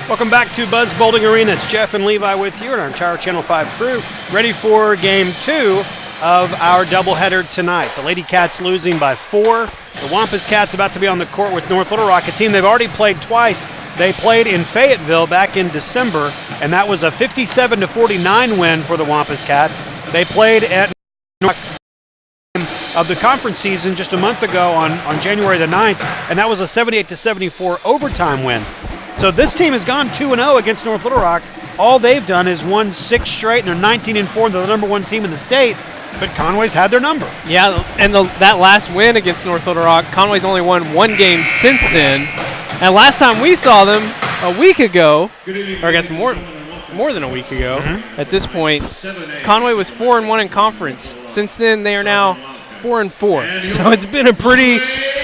Welcome back to Buzz Bowling Arena. It's Jeff and Levi with you and our entire Channel 5 crew, ready for Game 2 of our doubleheader tonight. The Lady Cats losing by 4. The Wampus Cats about to be on the court with North Little Rock, a team they've already played twice. They played in Fayetteville back in December, and that was a 57-49 win for the Wampus Cats. They played at of the conference season just a month ago on January the 9th, and that was a 78-74 overtime win. So this team has gone 2-0 against North Little Rock. All they've done is won 6 straight, and they're 19-4. They're the number 1 team in the state, but Conway's had their number. Yeah, and that last win against North Little Rock, Conway's only won 1 game since then. And last time we saw them a week ago, or I guess more than a week ago, at this point, Conway was 4-1 in conference. Since then, they are now 4-4. So it's been a pretty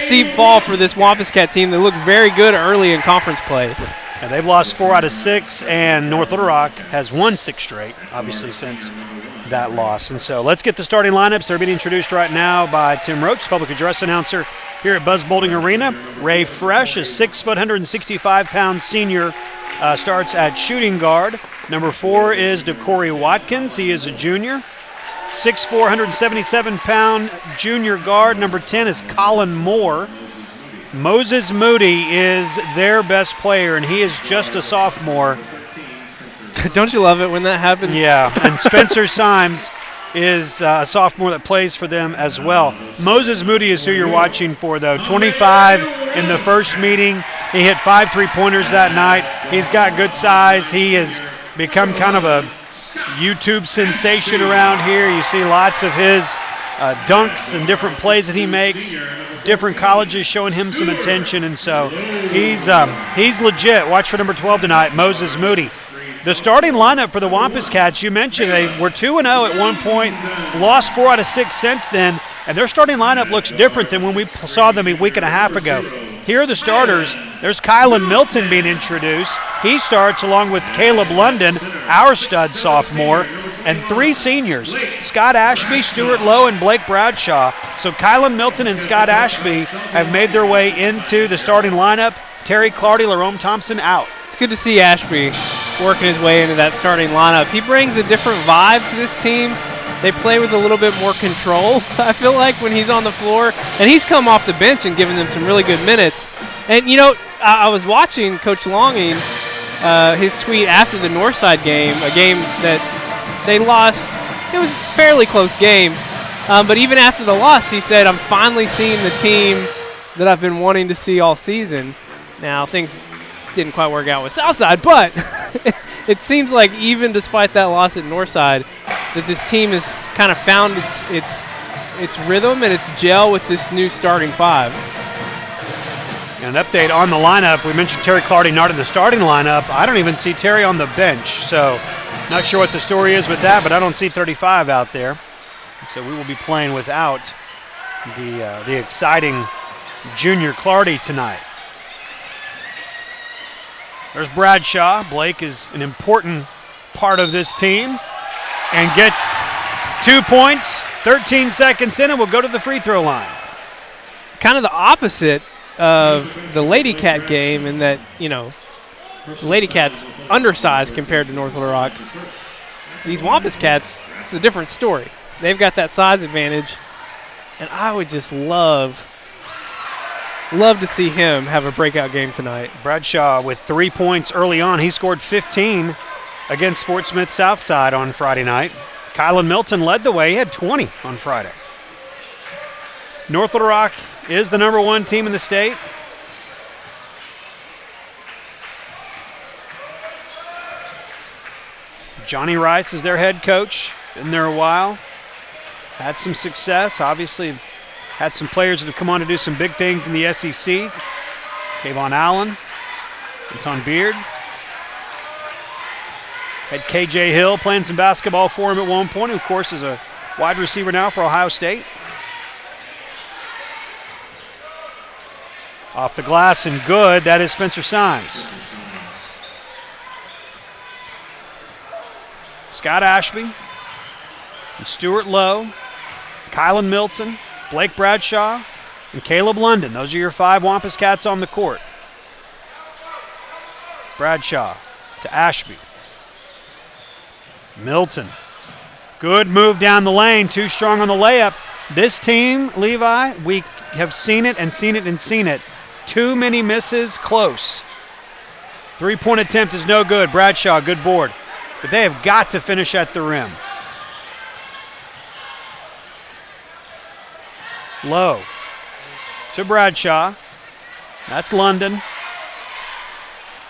steep fall for this Wampus Cat team. They look very good early in conference play. Yeah, they've lost 4 out of 6, and North Little Rock has won 6 straight, obviously, since that loss. And so let's get the starting lineups. They're being introduced right now by Tim Roach, public address announcer here at Buzz Bowling Arena. Ray Fresh, a 6 foot, 165-pound senior, starts at shooting guard. Number 4 is DeCorey Watkins. He is a junior. 6'4", 177-pound junior guard. Number 10 is Colin Moore. Moses Moody is their best player, and he is just a sophomore. Don't you love it when that happens? Yeah, and Spencer Symes is a sophomore that plays for them as well. Moses Moody is who you're watching for, though. 25 in the first meeting. He hit 5 3-pointers that night. He's got good size. He has become kind of a YouTube sensation around here. You see lots of his dunks and different plays that he makes. Different colleges showing him some attention, and so he's legit. Watch for number 12 tonight, Moses Moody. The starting lineup for the Wampus Cats, you mentioned they were 2-0 at one point, lost 4 out of 6 since then, and their starting lineup looks different than when we saw them a week and a half ago. Here are the starters. There's Kylan Milton being introduced. He starts along with Caleb London, our stud sophomore, and 3 seniors, Scott Ashby, Stuart Lowe, and Blake Bradshaw. So Kylan Milton and Scott Ashby have made their way into the starting lineup. Terry Clardy, Larome Thompson out. It's good to see Ashby working his way into that starting lineup. He brings a different vibe to this team. They play with a little bit more control, I feel like, when he's on the floor. And he's come off the bench and given them some really good minutes. And, you know, I was watching Coach Longing, his tweet after the Northside game, a game that they lost. It was a fairly close game. But even after the loss, he said, I'm finally seeing the team that I've been wanting to see all season. Now, things didn't quite work out with Southside, but it seems like even despite that loss at Northside, that this team has kind of found its rhythm and its gel with this new starting 5. And an update on the lineup. We mentioned Terry Clardy not in the starting lineup. I don't even see Terry on the bench, so not sure what the story is with that, but I don't see 35 out there. So we will be playing without the exciting junior Clardy tonight. There's Bradshaw. Blake is an important part of this team and gets 2 points, 13 seconds in, and will go to the free throw line. Kind of the opposite of the Lady Cat game in that, you know, the Lady Cat's undersized compared to North Little Rock. These Wampus Cats, it's a different story. They've got that size advantage, and I would just love to see him have a breakout game tonight. Bradshaw with 3 points early on. He scored 15 against Fort Smith Southside on Friday night. Kylan Milton led the way. He had 20 on Friday. North Little Rock is the number 1 team in the state. Johnny Rice is their head coach. Been there a while. Had some success. Obviously had some players that have come on to do some big things in the SEC. Kayvon Allen, Anton Beard. Had KJ Hill playing some basketball for him at one point, who of course is a wide receiver now for Ohio State. Off the glass and good, that is Spencer Symes. Scott Ashby, and Stuart Lowe, Kylan Milton, Blake Bradshaw, and Caleb London. Those are your 5 Wampus Cats on the court. Bradshaw to Ashby. Milton. Good move down the lane. Too strong on the layup. This team, Levi, we have seen it and seen it and seen it. Too many misses, close. 3-point attempt is no good. Bradshaw, good board. But they have got to finish at the rim. Low to Bradshaw. That's London.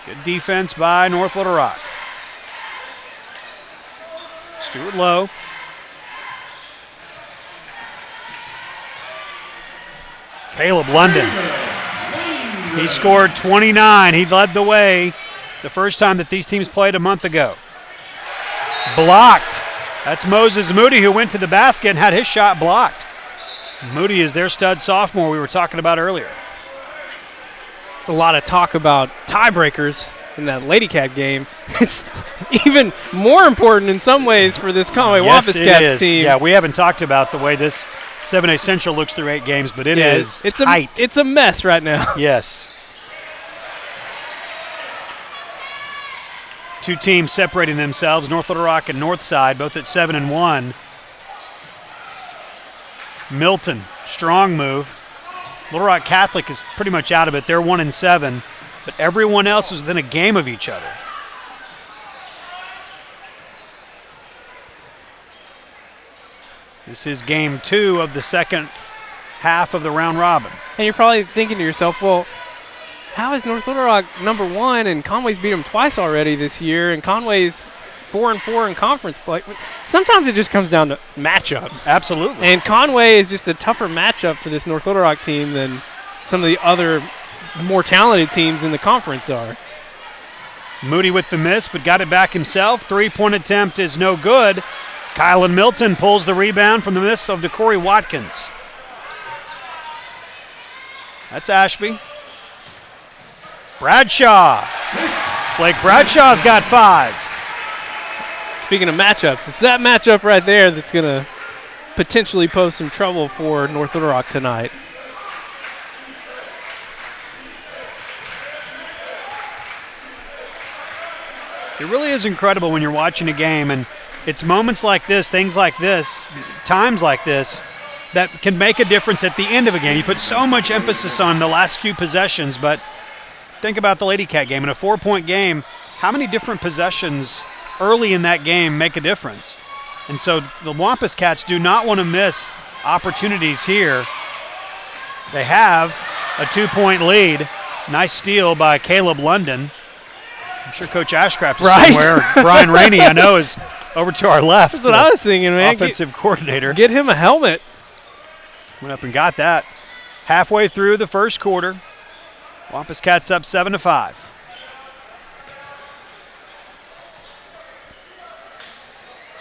Good defense by North Little Rock. Stewart Low. Caleb London. He scored 29. He led the way the first time that these teams played a month ago. Blocked. That's Moses Moody, who went to the basket and had his shot blocked. Moody is their stud sophomore we were talking about earlier. There's a lot of talk about tiebreakers in that Lady Cat game. It's even more important in some ways for this Conway Wampus Cats team. Yeah, we haven't talked about the way this 7A Central looks through 8 games, but it's tight. It's a mess right now. Yes. Two teams separating themselves, North Little Rock and Northside, both at 7-1. Milton, strong move. Little Rock Catholic is pretty much out of it. They're 1-7, but everyone else is within a game of each other. This is game 2 of the second half of the round robin. And you're probably thinking to yourself, well, how is North Little Rock #1 and Conway's beat them twice already this year, and Conway's 4-4 in conference play? Sometimes it just comes down to matchups. Absolutely. And Conway is just a tougher matchup for this North Little Rock team than some of the other more talented teams in the conference are. Moody with the miss, but got it back himself. 3-point attempt is no good. Kylan Milton pulls the rebound from the miss of DeCorey Watkins. That's Ashby. Bradshaw. Blake Bradshaw's got 5. Speaking of matchups, it's that matchup right there that's going to potentially pose some trouble for North Little Rock tonight. It really is incredible when you're watching a game, and it's moments like this, things like this, times like this, that can make a difference at the end of a game. You put so much emphasis on the last few possessions, but think about the Lady Cat game. In a 4-point game, how many different possessions early in that game make a difference? And so the Wampus Cats do not want to miss opportunities here. They have a 2-point lead. Nice steal by Caleb London. I'm sure Coach Ashcraft is somewhere. Brian Rainey, I know, is over to our left. That's what I was thinking, man. Offensive coordinator. Get him a helmet. Went up and got that. Halfway through the first quarter, Wampus Cats up 7-5.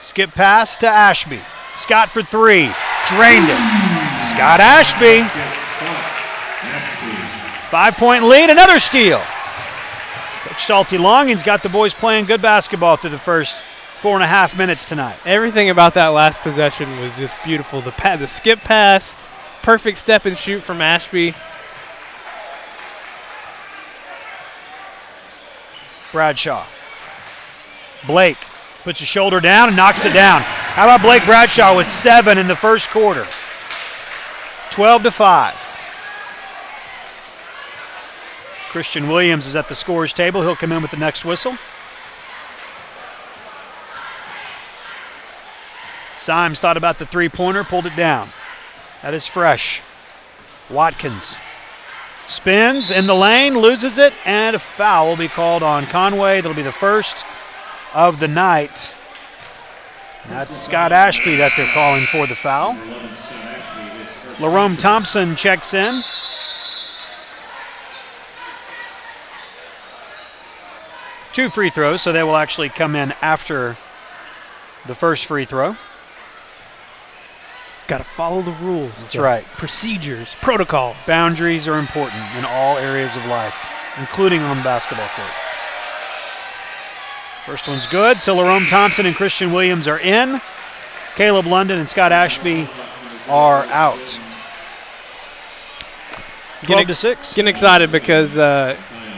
Skip pass to Ashby. Scott for 3. Drained it. Scott Ashby. 5-point lead, another steal. Coach Salty Longing's got the boys playing good basketball through the first 4.5 minutes tonight. Everything about that last possession was just beautiful. The skip pass, perfect step and shoot from Ashby. Bradshaw. Blake puts his shoulder down and knocks it down. How about Blake Bradshaw with 7 in the first quarter? 12-5. Christian Williams is at the scorer's table. He'll come in with the next whistle. Symes thought about the 3-pointer, pulled it down. That is fresh. Watkins spins in the lane, loses it, and a foul will be called on Conway. That'll be the first of the night. That's Scott Ashby that they're calling for the foul. Lerome Thompson checks in. Two free throws, so they will actually come in after the first free throw. Got to follow the rules. That's right. Procedures, protocols. Boundaries are important in all areas of life, including on the basketball court. First one's good, so Lerome Thompson and Christian Williams are in. Caleb London and Scott Ashby are out. 12-6. Getting excited because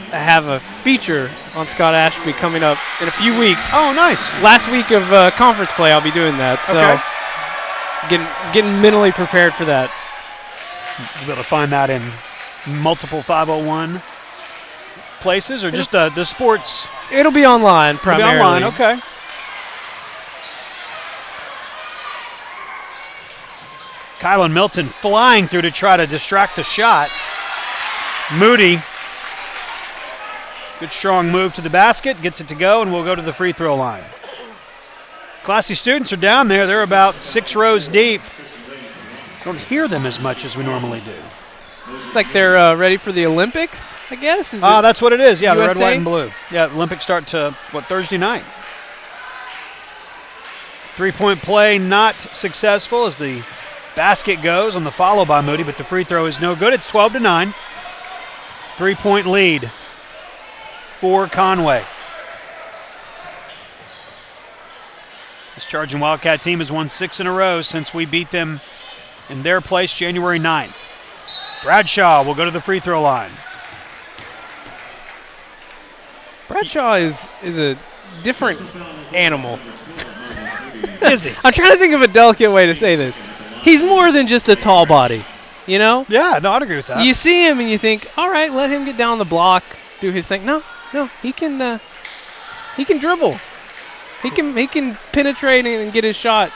have a feature on Scott Ashby coming up in a few weeks. Oh, nice. Last week of conference play, I'll be doing that. So getting mentally prepared for that. You'll be able to find that in multiple 501 places or just the sports? It'll be online primarily. It'll be online, okay. Kylan Milton flying through to try to distract the shot. Moody, good strong move to the basket, gets it to go, and we'll go to the free throw line. Classy students are down there. They're about 6 rows deep. Don't hear them as much as we normally do. It's like they're ready for the Olympics, I guess. That's what it is. Yeah, USA? the red, white, and blue. Yeah, Olympics start to, Thursday night. Three-point play not successful as the basket goes on the follow by Moody, but the free throw is no good. It's 12-9. 3-point lead for Conway. This Charging Wildcat team has won 6 in a row since we beat them in their place January 9th. Bradshaw will go to the free throw line. Bradshaw is a different animal. Is he? I'm trying to think of a delicate way to say this. He's more than just a tall body, you know? Yeah, no, I'd agree with that. You see him and you think, all right, let him get down the block, do his thing. No, he can dribble. He can penetrate and get his shot.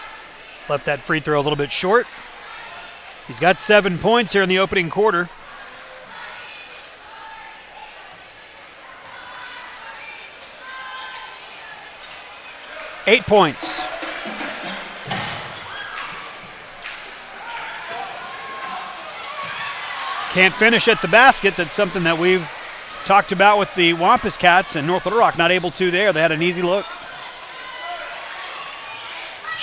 Left that free throw a little bit short. He's got 7 points here in the opening quarter. Eight points. Can't finish at the basket. That's something that we've talked about with the Wampus Cats and North Little Rock. Not able to there. They had an easy look.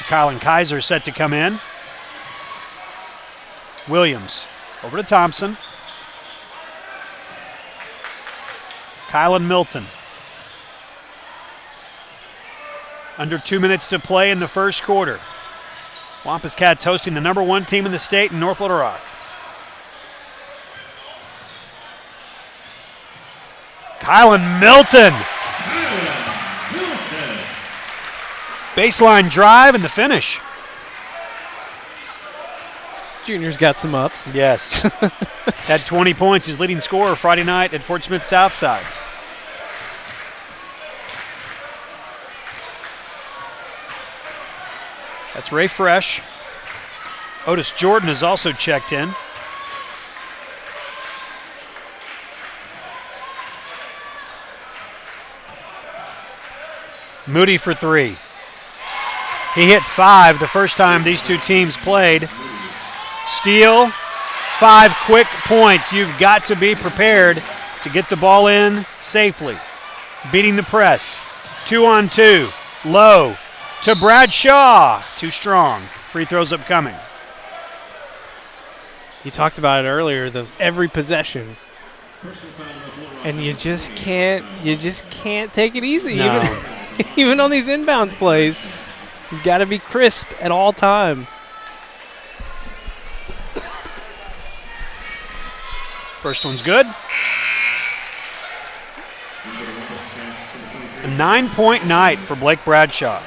Kylan Kaiser set to come in. Williams over to Thompson. Kylan Milton. Under 2 minutes to play in the first quarter. Wampus Cats hosting the number 1 team in the state in North Little Rock. Kylan Milton. Baseline drive and the finish. Junior's got some ups. Yes. Had 20 points. His leading scorer Friday night at Fort Smith Southside. That's Ray Fresh. Otis Jordan is also checked in. Moody for 3. He hit 5 the first time these two teams played. Steal, 5 quick points. You've got to be prepared to get the ball in safely. Beating the press. 2-on-2. Low to Bradshaw. Too strong. Free throws upcoming. You talked about it earlier, every possession. And you just can't take it easy. No. Even on these inbounds plays, you've got to be crisp at all times. First one's good. A 9-point night for Blake Bradshaw.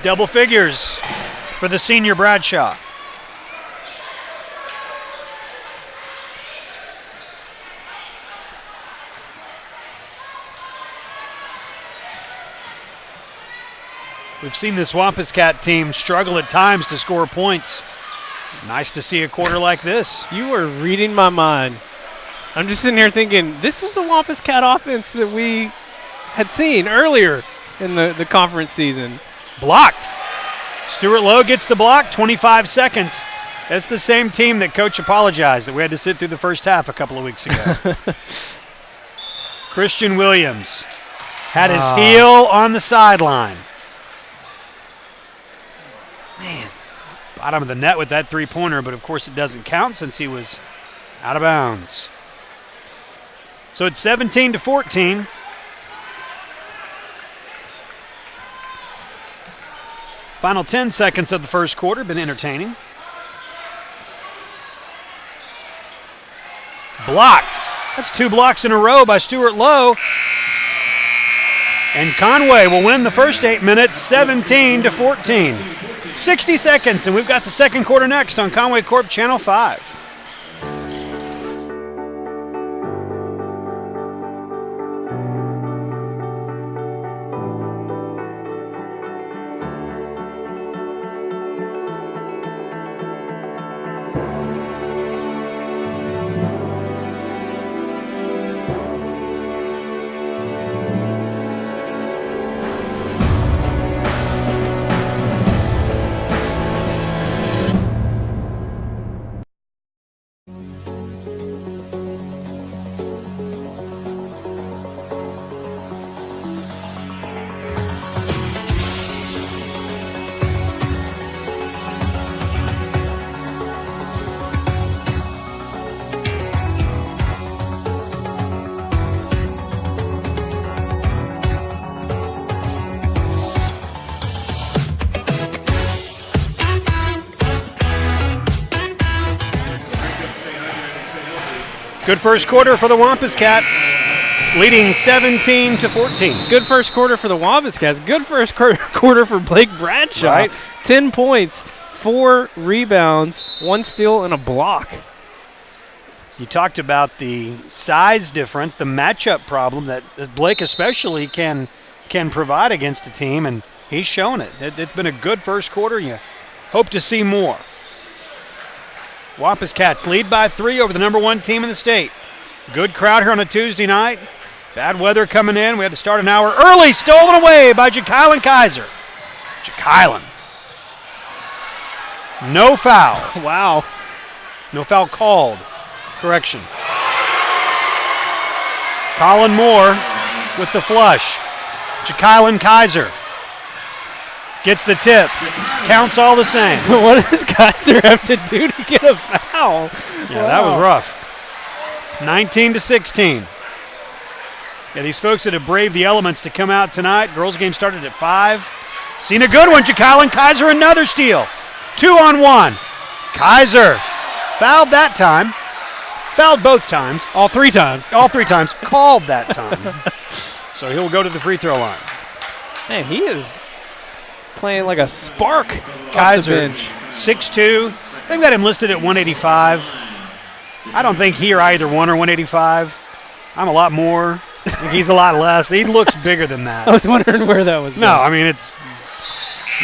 Double figures for the senior Bradshaw. We've seen this Wampus Cat team struggle at times to score points. It's nice to see a quarter like this. You are reading my mind. I'm just sitting here thinking, this is the Wampus Cat offense that we had seen earlier in the conference season. Blocked. Stuart Lowe gets the block, 25 seconds. That's the same team that Coach apologized that we had to sit through the first half a couple of weeks ago. Christian Williams had his heel on the sideline. Man, bottom of the net with that three-pointer, but of course it doesn't count since he was out of bounds. So it's 17-14. Final 10 seconds of the first quarter, been entertaining. Blocked. That's 2 blocks in a row by Stuart Lowe. And Conway will win the first 8 minutes, 17-14. 60 seconds, and we've got the second quarter next on Conway Corp Channel 5. Good first quarter for the Wampus Cats, leading 17-14. Good first quarter for the Wampus Cats. Good first quarter for Blake Bradshaw. Right. 10 points, 4 rebounds, 1 steal, and a block. You talked about the size difference, the matchup problem that Blake especially can provide against a team, and he's shown it. It's been a good first quarter. You hope to see more. Wampus Cats lead by 3 over the number 1 team in the state. Good crowd here on a Tuesday night. Bad weather coming in. We had to start an hour early. Stolen away by Ja'Kylan Kaiser. Ja'Kylan. No foul. Wow. No foul called. Correction. Colin Moore with the flush. Ja'Kylan Kaiser gets the tip. Counts all the same. What does Kaiser have to do to get a foul? Yeah, wow. That was rough. 19-16. Yeah, these folks that have braved the elements to come out tonight. Girls game started at 5. Seen a good one. Ja'Kylan Kaiser, another steal. 2-on-1. Kaiser fouled that time. Fouled both times. All 3 times. All 3 times. Called that time. So he'll go to the free throw line. Man, he is playing like a spark. Kaiser, 6'2". They've got him listed at 185. I don't think he or I either 1 or 185. I'm a lot more. I think he's a lot less. He looks bigger than that. I was wondering where that was going. No, I mean it's.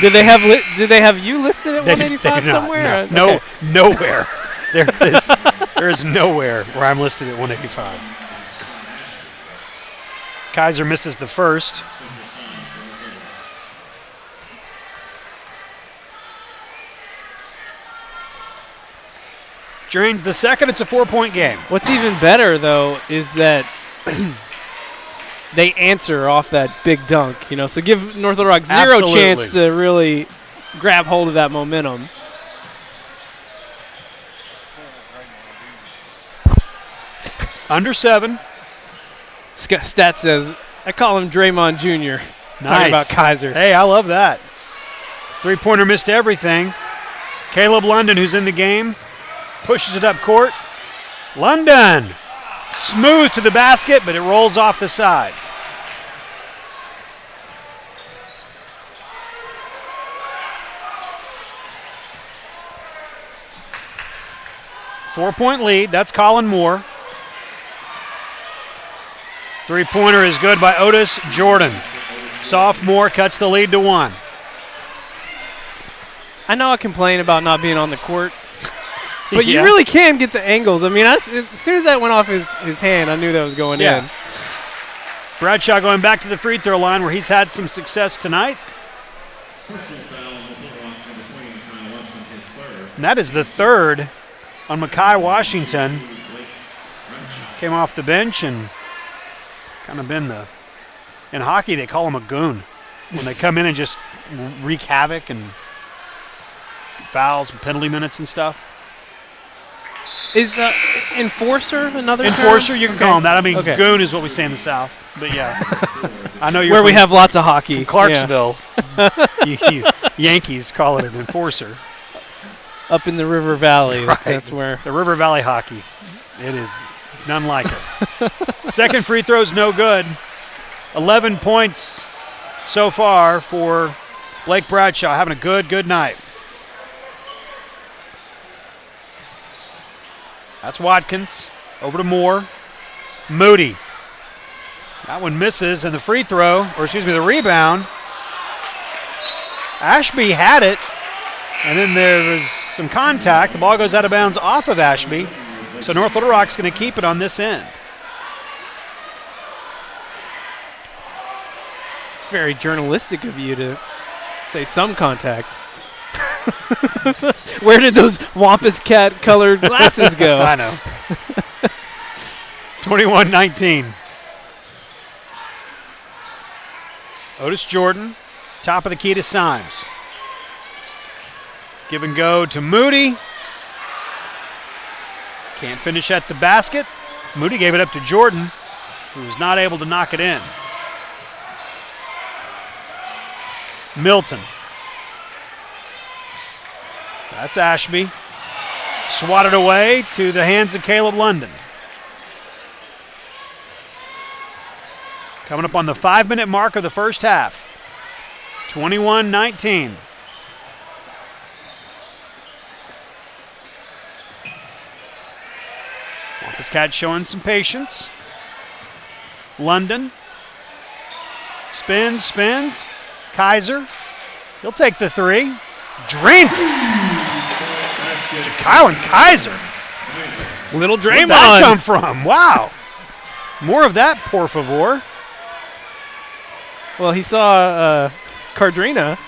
Did they have you listed at 185 somewhere? No, okay. Nowhere. There is nowhere where I'm listed at 185. Kaiser misses the first. Drains the second. It's a 4-point game. What's even better, though, is that they answer off that big dunk. So give North Little Rock zero chance to really grab hold of that momentum. Under 7. Stat says, I call him Draymond Jr. Nice. Talking about Kaiser. Hey, I love that. 3-pointer missed everything. Caleb London, who's in the game, pushes it up court. London, smooth to the basket, but it rolls off the side. Four-point lead. That's Colin Moore. 3-pointer is good by Otis Jordan. Sophomore cuts the lead to 1. I know I complain about not being on the court, but you really can get the angles. I mean, as soon as that went off his hand, I knew that was going in. Bradshaw going back to the free throw line where he's had some success tonight. And that is the third on Makai Washington. Came off the bench and kind of been in hockey they call him a goon. When they come in and just wreak havoc and fouls and penalty minutes and stuff. Is enforcer another term? Enforcer, you can call him that. I mean, Okay. goon is what we say in the South. But yeah, I know you're Where we from have lots of hockey. Clarksville. you Yankees call it an enforcer. Up in the River Valley. Right. That's where. The River Valley hockey. It is none like it. Second free throw's no good. 11 points so far for Blake Bradshaw, having a good night. That's Watkins. Over to Moore. Moody. That one misses, and the free throw, or excuse me, the rebound. Ashby had it, and then there was some contact. The ball goes out of bounds off of Ashby, so North Little Rock's going to keep it on this end. Very journalistic of you to say some contact. Where did those Wampus cat colored glasses go? I know. 21-19. Otis Jordan, top of the key to Symes. Give and go to Moody. Can't finish at the basket. Moody gave it up to Jordan, who was not able to knock it in. Milton. That's Ashby. Swatted away to the hands of Caleb London. Coming up on the 5-minute mark of the first half. 21-19. Wampus Cat showing some patience. London. Spins. Kaiser. He'll take the three. Drains it. Kylan Kaiser. Little Where'd Draymond. that come from? Wow. More of that, por favor. Well, he saw Cardrina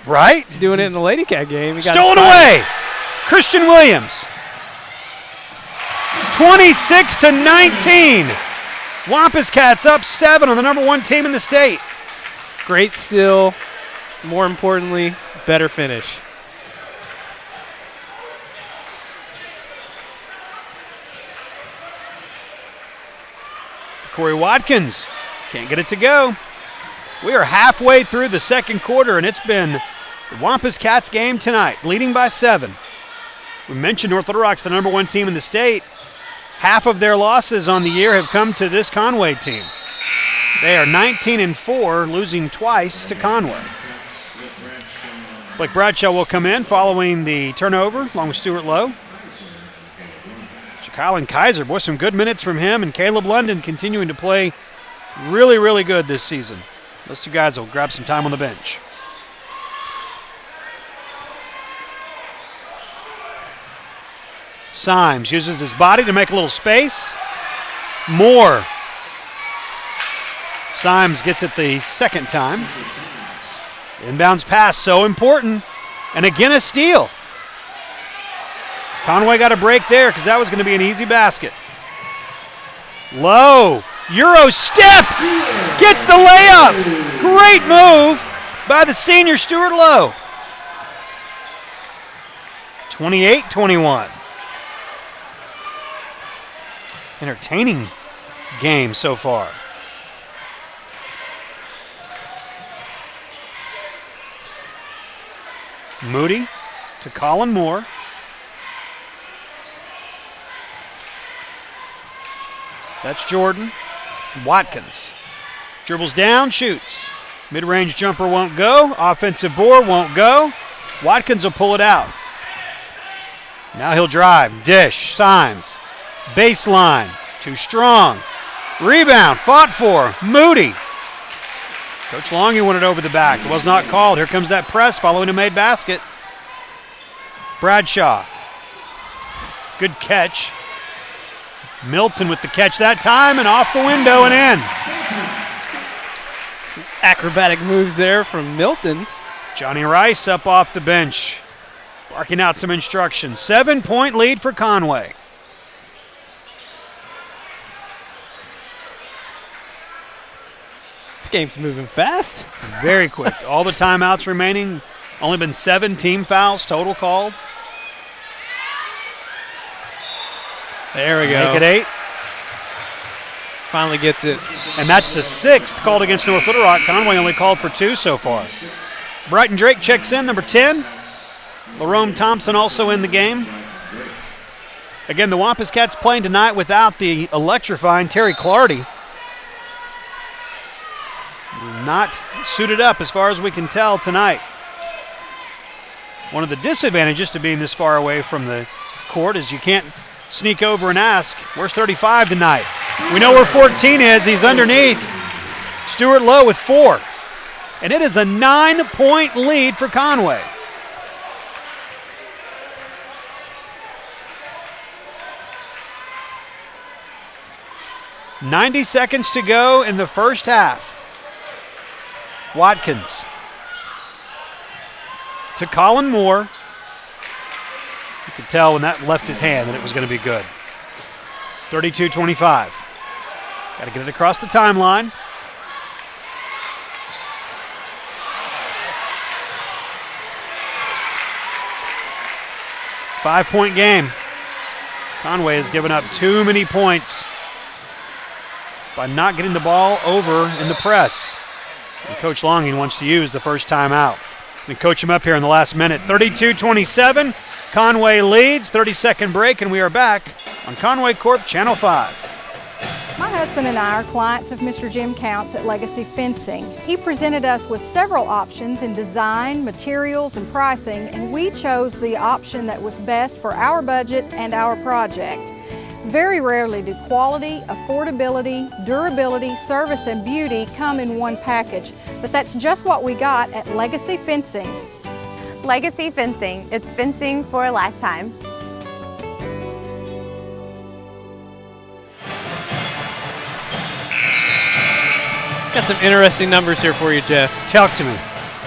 Right? doing it in the Lady Cat game. He got Stolen inspired. away. Christian Williams. 26-19. Wampus Cats up 7 on the number 1 team in the state. Great steal. More importantly, better finish. Corey Watkins can't get it to go. We are halfway through the second quarter, and it's been the Wampus Cats game tonight, leading by 7. We mentioned North Little Rock's the number 1 team in the state. Half of their losses on the year have come to this Conway team. They are 19-4, losing twice to Conway. Blake Bradshaw will come in following the turnover, along with Stuart Lowe. Kylan Kaiser, boy, some good minutes from him, and Caleb London continuing to play really good this season. Those two guys will grab some time on the bench. Symes uses his body to make a little space. Moore. Symes gets it the second time. Inbounds pass, so important. And again, a steal. Conway got a break there because that was going to be an easy basket. Low. Euro step. Gets the layup. Great move by the senior Stuart Lowe. 28-21. Entertaining game so far. Moody to Colin Moore. That's Jordan. Watkins. Dribbles down, shoots. Mid-range jumper won't go. Offensive board won't go. Watkins will pull it out. Now he'll drive. Dish. Symes. Baseline. Too strong. Rebound. Fought for. Moody. Coach Longy wanted over the back. It was not called. Here comes that press following a made basket. Bradshaw. Good catch. Milton with the catch that time, and off the window and in. Acrobatic moves there from Milton. Johnny Rice up off the bench, barking out some instructions. 7-point lead for Conway. This game's moving fast. Very quick. All the timeouts remaining. Only been 7 team fouls total called. There we go. Make it 8. Finally gets it. And that's the 6th called against North Little Rock. Conway only called for 2 so far. Brighton Drake checks in, number 10. Larome Thompson also in the game. Again, the Wampus Cats playing tonight without the electrifying Terry Clardy. Not suited up as far as we can tell tonight. One of the disadvantages to being this far away from the court is you can't sneak over and ask, where's 35 tonight? We know where 14 is. He's underneath. Stuart Lowe with 4. And it is a 9-point lead for Conway. "90 seconds to go in the first half. Watkins to Colin Moore. You could tell when that left his hand that it was going to be good. 32-25. Got to get it across the timeline. Five-point game. Conway has given up too many points by not getting the ball over in the press. And Coach Longing wants to use the first timeout. We coach him up here in the last minute. 32-27. Conway leads. 30-second break, and we are back on Conway Corp Channel 5. My husband and I are clients of Mr. Jim Counts at Legacy Fencing. He presented us with several options in design, materials, and pricing, and we chose the option that was best for our budget and our project. Very rarely do quality, affordability, durability, service, and beauty come in one package, but that's just what we got at Legacy Fencing. Legacy Fencing, it's fencing for a lifetime. Got some interesting numbers here for you, Jeff. Talk to me.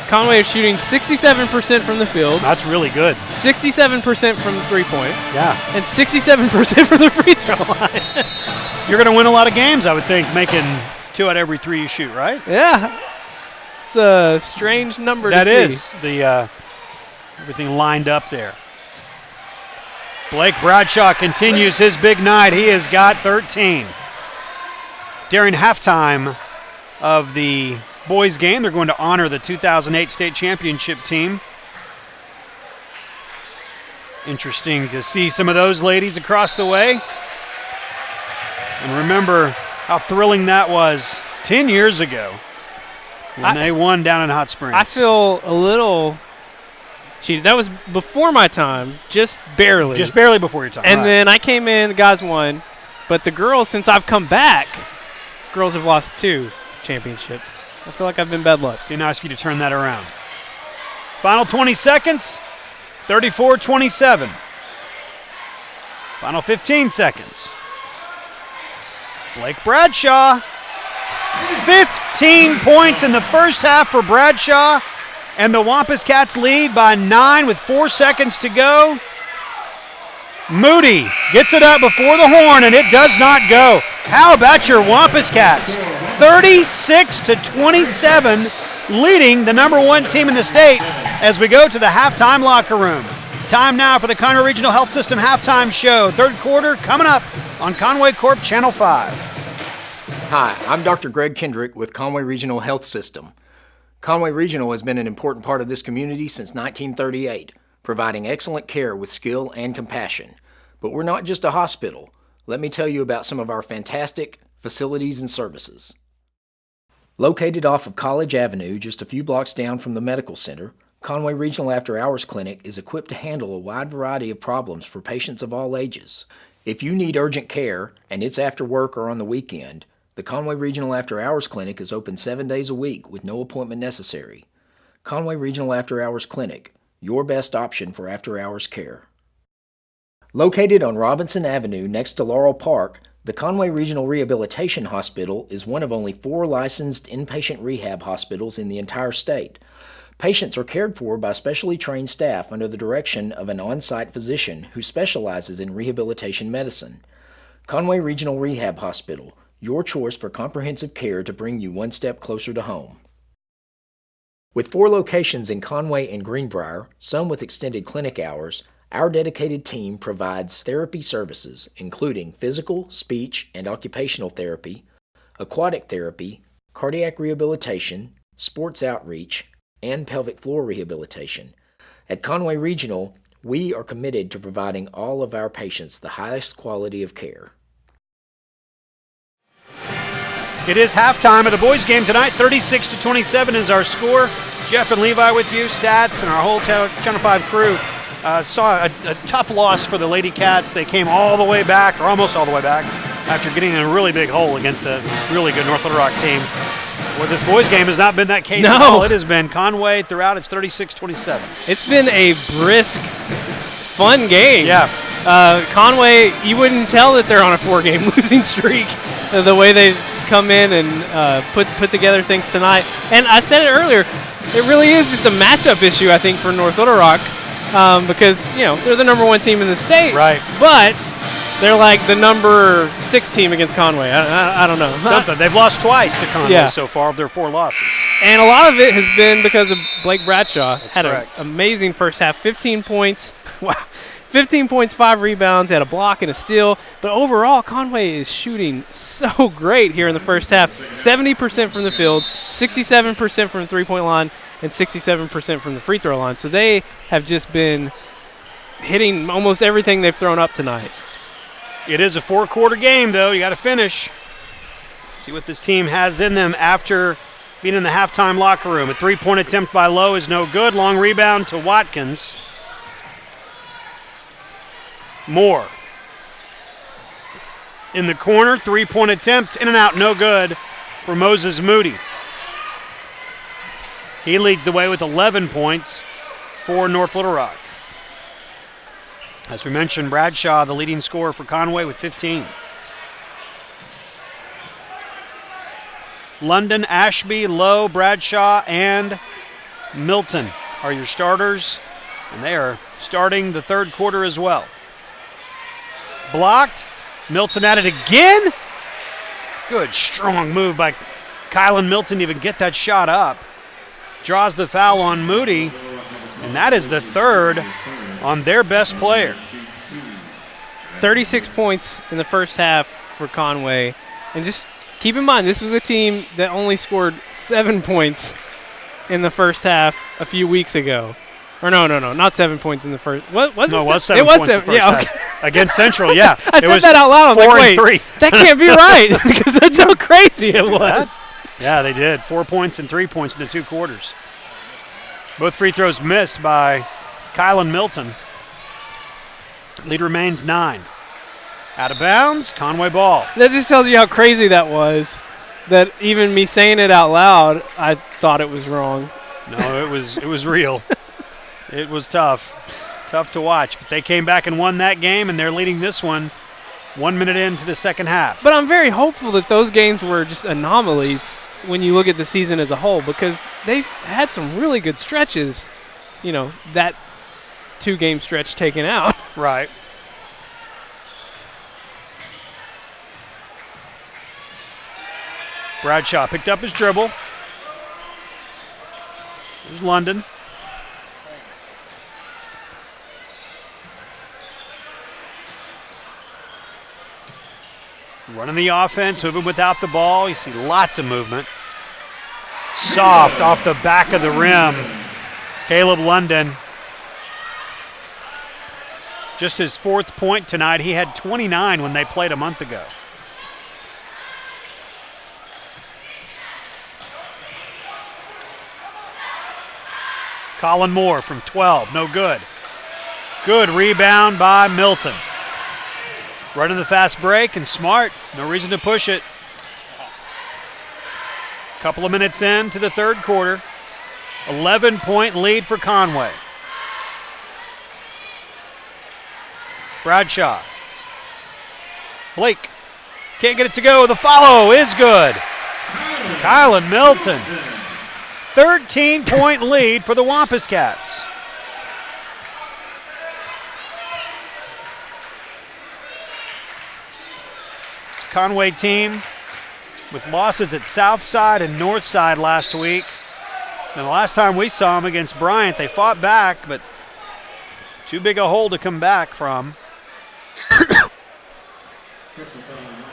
Conway is shooting 67% from the field. That's really good. 67% from the three-point. Yeah. And 67% from the free throw line. You're going to win a lot of games, I would think, making 2 out of every 3 you shoot, right? Yeah. It's a strange number to see. That is the everything lined up there. Blake Bradshaw continues his big night. He has got 13. During halftime of the boys game, they're going to honor the 2008 state championship team. Interesting to see some of those ladies across the way. And remember how thrilling that was 10 years ago when they won down in Hot Springs. I feel a little cheated. That was before my time, just barely. Just barely before your time. And right. then I came in, the guys won. But the girls, since I've come back, girls have lost 2 championships. I feel like I've been bad luck. Be nice for you to turn that around. Final 20 seconds, 34-27. Final 15 seconds. Blake Bradshaw, 15 points in the first half for Bradshaw, and the Wampus Cats lead by 9 with 4 seconds to go. Moody gets it up before the horn, and it does not go. How about your Wampus Cats? 36-27, leading the #1 team in the state as we go to the halftime locker room. Time now for the Conway Regional Health System halftime show. Third quarter coming up on Conway Corp Channel 5. Hi, I'm Dr. Greg Kendrick with Conway Regional Health System. Conway Regional has been an important part of this community since 1938, providing excellent care with skill and compassion. But we're not just a hospital. Let me tell you about some of our fantastic facilities and services. Located off of College Avenue, just a few blocks down from the medical center, Conway Regional After Hours Clinic is equipped to handle a wide variety of problems for patients of all ages. If you need urgent care, and it's after work or on the weekend, the Conway Regional After Hours Clinic is open 7 days a week with no appointment necessary. Conway Regional After Hours Clinic, your best option for after-hours care. Located on Robinson Avenue next to Laurel Park, the Conway Regional Rehabilitation Hospital is one of only 4 licensed inpatient rehab hospitals in the entire state. Patients are cared for by specially trained staff under the direction of an on-site physician who specializes in rehabilitation medicine. Conway Regional Rehab Hospital, your choice for comprehensive care to bring you one step closer to home. With 4 locations in Conway and Greenbrier, some with extended clinic hours, Our dedicated team provides therapy services, including physical, speech, and occupational therapy, aquatic therapy, cardiac rehabilitation, sports outreach, and pelvic floor rehabilitation. At Conway Regional, we are committed to providing all of our patients the highest quality of care. It is halftime of the boys' game tonight. 36-27 is our score. Jeff and Levi with you, stats, and our whole Channel 5 crew saw a tough loss for the Lady Cats. They came all the way back, or almost all the way back, after getting in a really big hole against a really good North Little Rock team. Well, this boys' game has not been that case at all. It has been Conway throughout. It's 36-27. It's been a brisk, fun game. Yeah. Conway, you wouldn't tell that they're on a 4-game losing streak the way they come in and put together things tonight. And I said it earlier, it really is just a matchup issue, I think, for North Little Rock because, they're the number 1 team in the state. Right. But they're like the number 6 team against Conway. I don't know. Something. They've lost twice to Conway so far of their 4 losses. And a lot of it has been because of Blake Bradshaw. That's had correct. An amazing first half, 15 points. Wow. 15 points, 5 rebounds, had a block and a steal. But overall, Conway is shooting so great here in the first half. 70% from the field, 67% from the three-point line, and 67% from the free throw line. So they have just been hitting almost everything they've thrown up tonight. It is a 4-quarter game, though. You got to finish. See what this team has in them after being in the halftime locker room. A 3-point attempt by Lowe is no good. Long rebound to Watkins. Moore. In the corner, 3-point attempt, in and out, no good for Moses Moody. He leads the way with 11 points for North Little Rock. As we mentioned, Bradshaw, the leading scorer for Conway with 15. London, Ashby, Lowe, Bradshaw, and Milton are your starters, and they are starting the third quarter as well. Blocked. Milton at it again. Good, strong move by Kylan Milton to even get that shot up. Draws the foul on Moody, and that is the third on their best player. 36 points in the first half for Conway. And just keep in mind, this was a team that only scored 7 points in the first half a few weeks ago. Or no, not 7 points in the first. What was it? No, it was 7 points in the first half. Against Central, yeah. I said that out loud. I was like, wait, 4-3. That can't be right because that's how crazy it was. Yeah, they did. 4 points and 3 points in the 2 quarters. Both free throws missed by Kylan Milton. Lead remains 9. Out of bounds, Conway ball. That just tells you how crazy that was, that even me saying it out loud, I thought it was wrong. No, it was real. It was tough. Tough to watch. But they came back and won that game, and they're leading this one 1 minute into the second half. But I'm very hopeful that those games were just anomalies when you look at the season as a whole, because they've had some really good stretches, that 2-game stretch taken out. Right. Bradshaw picked up his dribble. There's London. Running the offense, moving without the ball. You see lots of movement. Soft off the back of the rim. Caleb London. Just his 4th point tonight. He had 29 when they played a month ago. Colin Moore from 12, no good. Good rebound by Milton. Running the fast break and smart. No reason to push it. Couple of minutes into the third quarter. 11-point lead for Conway. Bradshaw. Blake can't get it to go. The follow is good. Kylan Milton. 13-point lead for the Wampus Cats. It's a Conway team with losses at Southside and Northside last week. And the last time we saw them against Bryant, they fought back, but Too big a hole to come back from.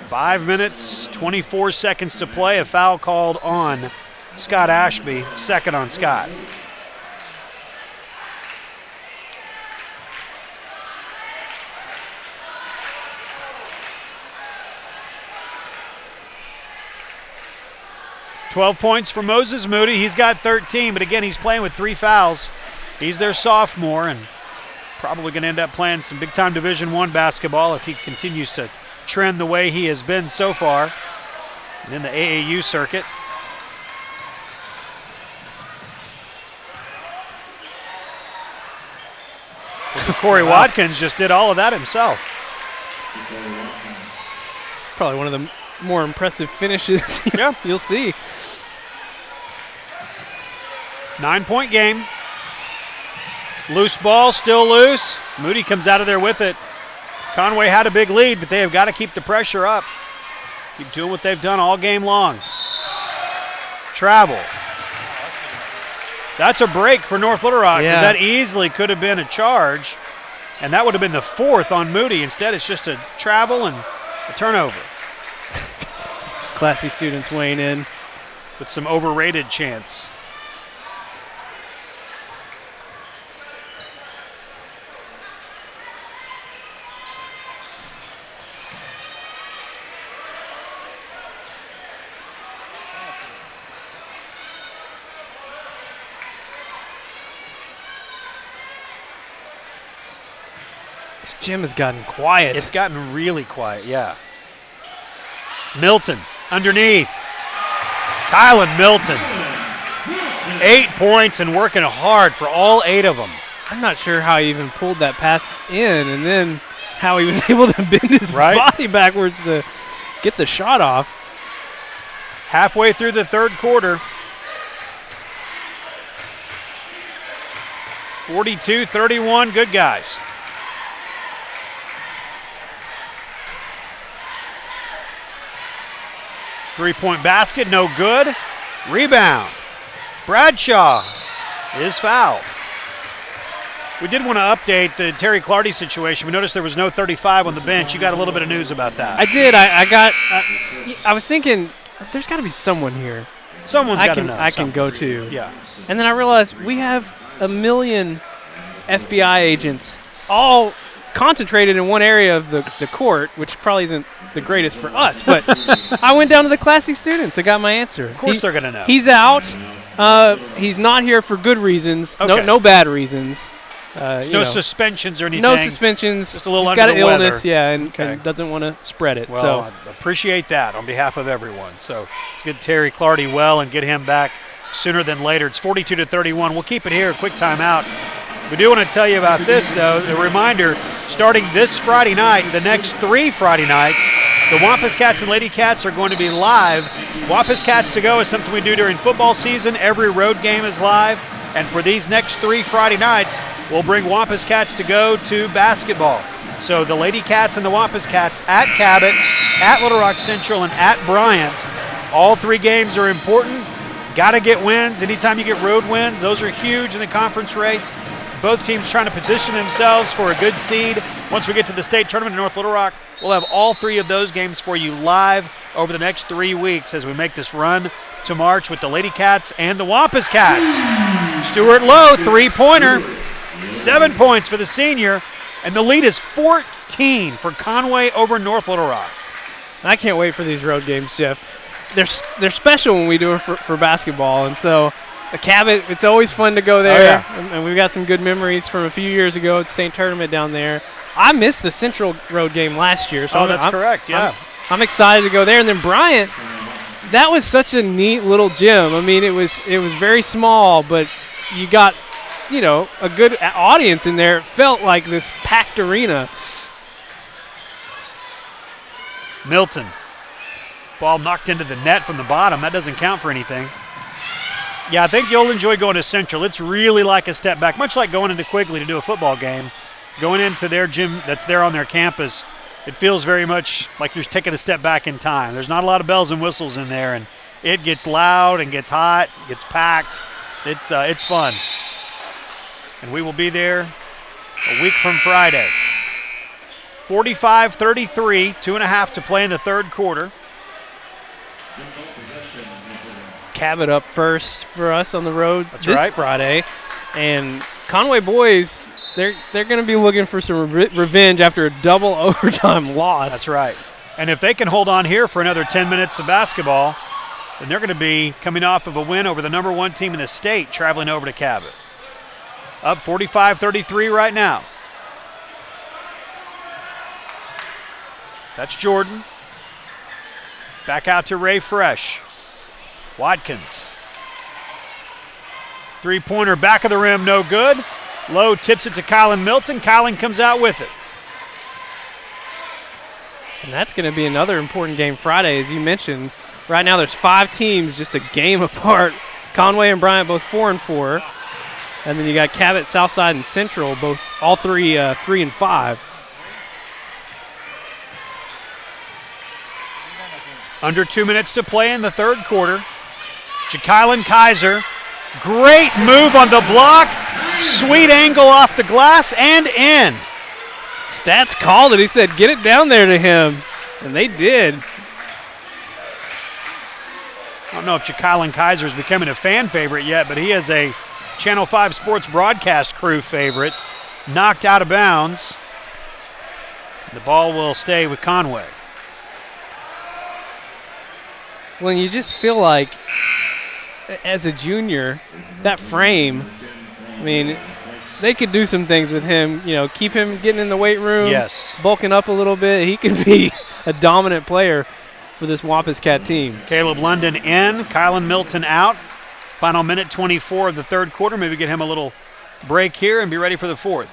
5 minutes, 24 seconds to play. A foul called on Scott Ashby, second on Scott. $12 points for Moses Moody. He's got 13, but again, he's playing with 3 fouls. He's their sophomore and probably going to end up playing some big-time Division I basketball if he continues to trend the way he has been so far and in the AAU circuit. Corey Watkins just did all of that himself. Probably one of the more impressive finishes you'll see. 9-point game. Loose ball, still loose. Moody comes out of there with it. Conway had a big lead, but they have got to keep the pressure up. Keep doing what they've done all game long. Travel. That's a break for North Little Rock, because that easily could have been a charge, and that would have been the 4th on Moody. Instead, it's just a travel and a turnover. Classy students weighing in. With some overrated chants. This gym has gotten quiet. It's gotten really quiet, yeah. Milton underneath. Kylan Milton. 8 points and working hard for all 8 of them. I'm not sure how he even pulled that pass in and then how he was able to bend his body backwards to get the shot off. Halfway through the third quarter. 42-31, good guys. Three-point basket, no good. Rebound. Bradshaw is fouled. We did want to update the Terry Clardy situation. We noticed there was no 35 on the bench. You got a little bit of news about that. I did. I was thinking there's got to be someone here. Someone's got to know. I can go to. Yeah. And then I realized we have a million FBI agents all concentrated in one area of the court, which probably isn't the greatest for us. But I went down to the Classy students. I got my answer. Of course they're going to know. He's out. He's not here for good reasons. Okay. No bad reasons. No suspensions or anything. No suspensions. Just a little He's under got the an illness, weather. and doesn't want to spread it. Well, so I appreciate that on behalf of everyone. So let's get Terry Clardy well and get him back sooner than later. It's 42-31. We'll keep it here. Quick timeout. We do want to tell you about this, though. A reminder, starting this Friday night, the next 3 Friday nights, the Wampus Cats and Lady Cats are going to be live. Wampus Cats to Go is something we do during football season. Every road game is live. And for these next 3 Friday nights, we'll bring Wampus Cats to Go to basketball. So the Lady Cats and the Wampus Cats at Cabot, at Little Rock Central, and at Bryant. All 3 games are important. Got to get wins. Anytime you get road wins, those are huge in the conference race. Both teams trying to position themselves for a good seed. Once we get to the state tournament in North Little Rock, we'll have all 3 of those games for you live over the next 3 weeks as we make this run to March with the Lady Cats and the Wampus Cats. Stuart Lowe, 3-pointer, 7 points for the senior, and the lead is 14 for Conway over North Little Rock. I can't wait for these road games, Jeff. They're special when we do it for basketball, and so the Cabot, it's always fun to go there. Oh, yeah. And we've got some good memories from a few years ago at the state tournament down there. I missed the Central road game last year. So that's correct, yeah. I'm excited to go there. And then Bryant, that was such a neat little gym. I mean, it was very small, but you got, a good audience in there. It felt like this packed arena. Milton. Ball knocked into the net from the bottom. That doesn't count for anything. Yeah, I think you'll enjoy going to Central. It's really like a step back, much like going into Quigley to do a football game. Going into their gym that's there on their campus, it feels very much like you're taking a step back in time. There's not a lot of bells and whistles in there, and it gets loud and gets hot, gets packed. It's fun. And we will be there a week from Friday. 45-33, 2.5 to play in the third quarter. Cabot up first for us on the road this Friday. And Conway boys, they're going to be looking for some revenge after a double overtime loss. That's right. And if they can hold on here for another 10 minutes of basketball, then they're going to be coming off of a win over the number 1 team in the state, traveling over to Cabot. Up 45-33 right now. That's Jordan. Back out to Ray Fresh. Watkins. Three-pointer back of the rim, no good. Lowe tips it to Kylan Milton. Kylan comes out with it. And that's going to be another important game Friday, as you mentioned. Right now there's 5 teams just a game apart. Conway and Bryant both 4-4. And then you got Cabot, Southside, and Central, all three 3-5. Under 2 minutes to play in the third quarter. Ja'Kylan Kaiser, great move on the block. Sweet angle off the glass and in. Stats called it. He said, get it down there to him. And they did. I don't know if Ja'Kylan Kaiser is becoming a fan favorite yet, but he is a Channel 5 Sports broadcast crew favorite. Knocked out of bounds. The ball will stay with Conway. Well, you just feel like, as a junior, that frame, I mean, they could do some things with him, keep him getting in the weight room, yes, bulking up a little bit. He could be a dominant player for this Wampus Cat team. Caleb London in, Kylan Milton out. Final minute 24 of the third quarter. Maybe get him a little break here and be ready for the fourth.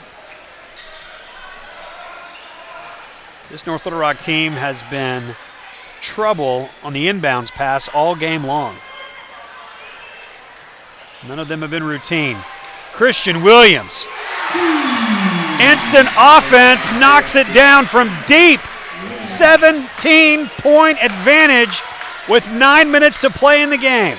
This North Little Rock team has been trouble on the inbounds pass all game long. None of them have been routine. Christian Williams. Instant offense, knocks it down from deep. 17-point advantage with 9 minutes to play in the game.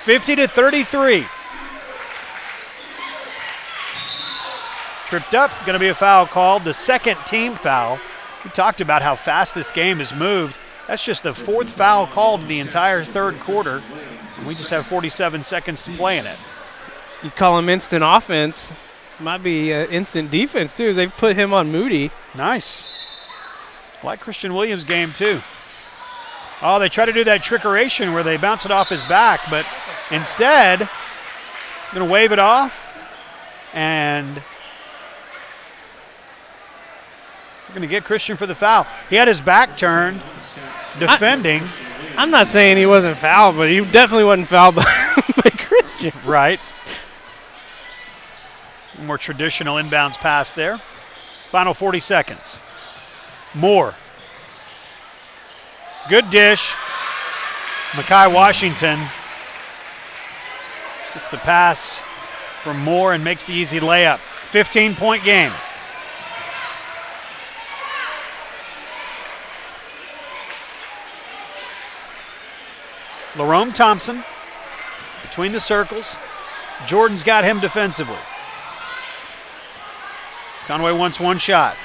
(50-33). Tripped up, going to be a foul called, the second team foul. We talked about how fast this game has moved. That's just the 4th foul called in the entire third quarter. And we just have 47 seconds to play in it. You call him instant offense. Might be instant defense, too, as they put him on Moody. Nice. I like Christian Williams' game, too. Oh, they try to do that trickeration where they bounce it off his back, but instead, going to wave it off, and we're going to get Christian for the foul. He had his back turned, defending. I'm not saying he wasn't fouled, but he definitely wasn't fouled by Christian. Right. More traditional inbounds pass there. Final 40 seconds. Moore. Good dish. Makai Washington gets the pass from Moore and makes the easy layup. 15-point game. Lerome Thompson between the circles. Jordan's got him defensively. Conway wants one shot.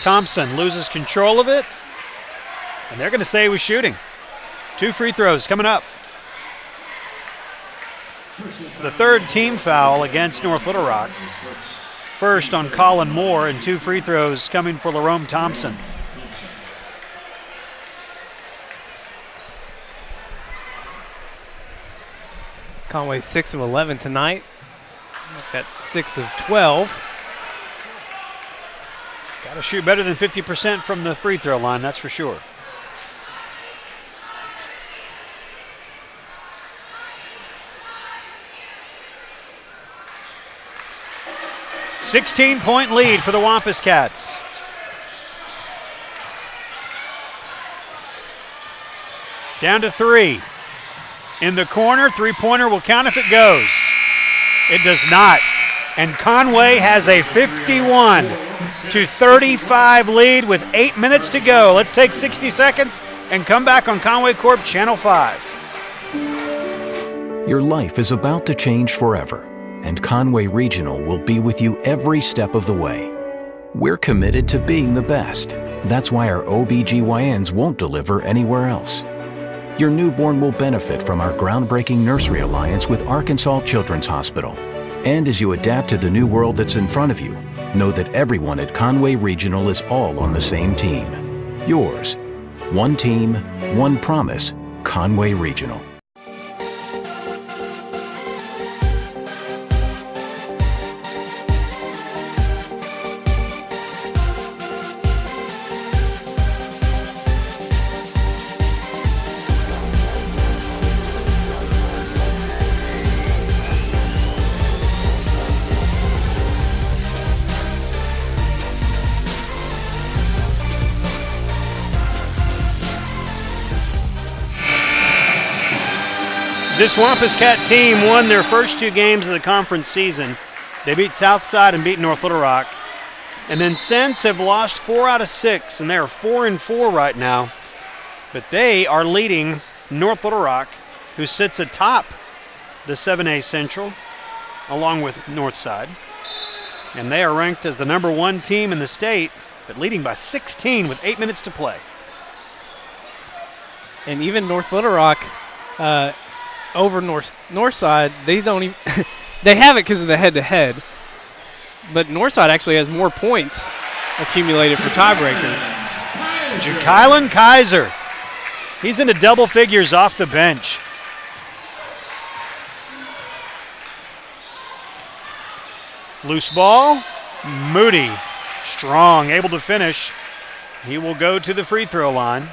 Thompson loses control of it, and they're going to say he was shooting. 2 free throws coming up. It's the third team foul against North Little Rock. First on Colin Moore, and 2 free throws coming for Lerome Thompson. Conway 6 of 11 tonight. Got 6 of 12. Got to shoot better than 50% from the free throw line, that's for sure. (16-point lead for the Wampus Cats. Down to 3. In the corner, 3-pointer will count if it goes. It does not. And Conway has a 51 to 35 lead with 8 minutes to go. Let's take 60 seconds and come back on Conway Corp Channel 5. Your life is about to change forever, and Conway Regional will be with you every step of the way. We're committed to being the best. That's why our OBGYNs won't deliver anywhere else. Your newborn will benefit from our groundbreaking nursery alliance with Arkansas Children's Hospital. And as you adapt to the new world that's in front of you, know that everyone at Conway Regional is all on the same team. Yours. One team, one promise, Conway Regional. This Wampus Cat team won their first 2 games of the conference season. They beat Southside and beat North Little Rock. And then since have lost 4 out of 6, and they are 4-4 right now. But they are leading North Little Rock, who sits atop the 7A Central, along with Northside. And they are ranked as the number 1 team in the state, but leading by 16 with 8 minutes to play. And even North Little Rock, over Northside, they don't even they have it because of the head-to-head, but Northside actually has more points accumulated for tiebreakers. Kylan Kaiser, he's into double figures off the bench. Loose ball, Moody, strong, able to finish. He will go to the free throw line.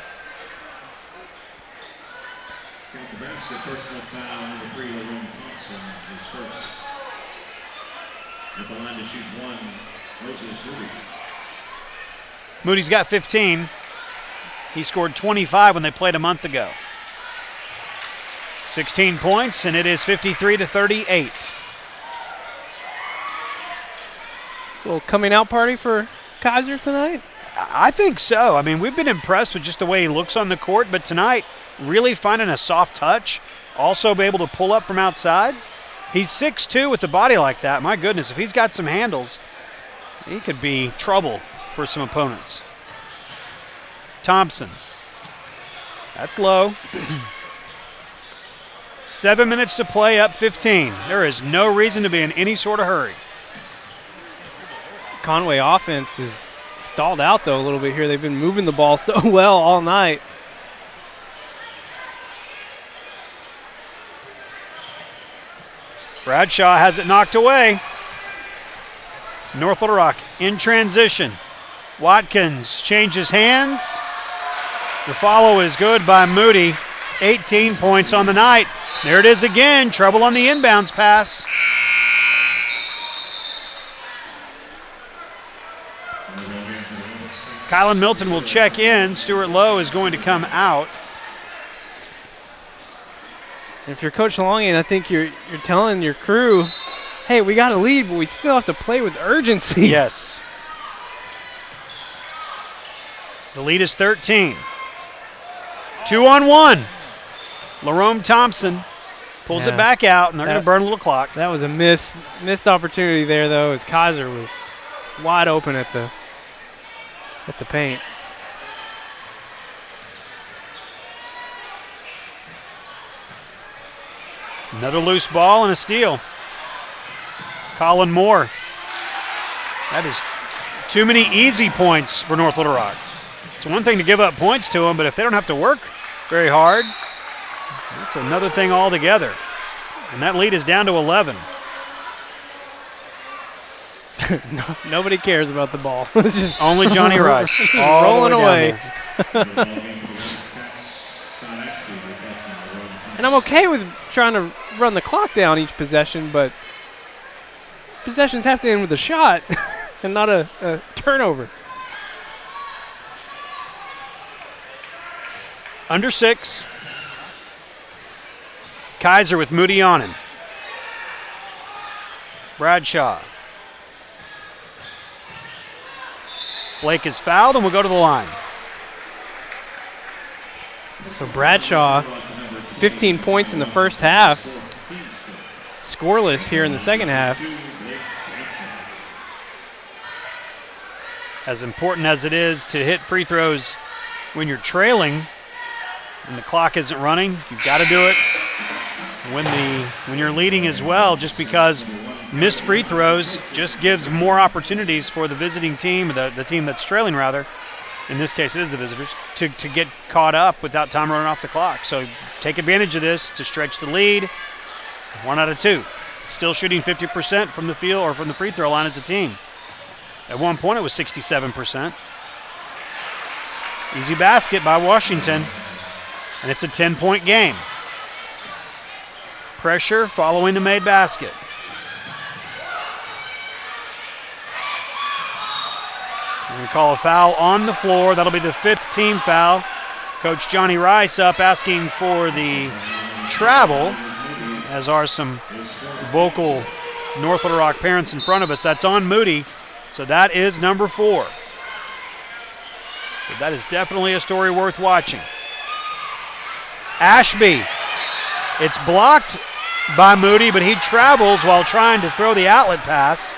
Personal foul, number 3, Lerone Thompson, his first. At the line to shoot 1, Moses Moody. Moody's got 15. He scored 25 when they played a month ago. 16 points, and it is 53-38. Little coming out party for Kaiser tonight? I think so. I mean, we've been impressed with just the way he looks on the court, but tonight, really finding a soft touch, also be able to pull up from outside. He's 6'2" with the body like that. My goodness, if he's got some handles, he could be trouble for some opponents. Thompson. That's low. 7 minutes to play, up 15. There is no reason to be in any sort of hurry. Conway offense is stalled out, though, a little bit here. They've been moving the ball so well all night. Bradshaw has it knocked away. North Little Rock in transition. Watkins changes hands. The follow is good by Moody. 18 points on the night. There it is again. Trouble on the inbounds pass. Kylan Milton will check in. Stuart Lowe is going to come out. If you're Coach Longian, I think you're telling your crew, hey, we got to lead, but we still have to play with urgency. Yes. The lead is 13. 2-on-1. Lerone Thompson pulls it back out, and they're going to burn a little clock. That was a missed opportunity there, though, as Kaiser was wide open at the paint. Another loose ball and a steal. Colin Moore. That is too many easy points for North Little Rock. It's one thing to give up points to them, but if they don't have to work very hard, that's another thing altogether. And that lead is down to 11. Nobody cares about the ball. It's just only Johnny Rice. Rolling away. And I'm okay with trying to run the clock down each possession, but possessions have to end with a shot and not a turnover. Under 6. Kaiser with Moody on him. Blake is fouled and will go to the line. So Bradshaw, 15 points in the first half. Scoreless here in the second half. As important as it is to hit free throws when you're trailing and the clock isn't running, you've got to do it when you're leading as well, just because missed free throws just gives more opportunities for the visiting team, the team that's trailing rather, in this case it is the visitors, to get caught up without time running off the clock. So take advantage of this to stretch the lead. 1 out of 2. Still shooting 50% from the field or from the free throw line as a team. At one point it was 67%. Easy basket by Washington, and it's a 10-point game. Pressure following the made basket. We call a foul on the floor. That'll be the 5th team foul. Coach Johnny Rice up asking for the travel, as are some vocal North Little Rock parents in front of us. That's on Moody, so that is number 4. So that is definitely a story worth watching. Ashby, it's blocked by Moody, but he travels while trying to throw the outlet pass.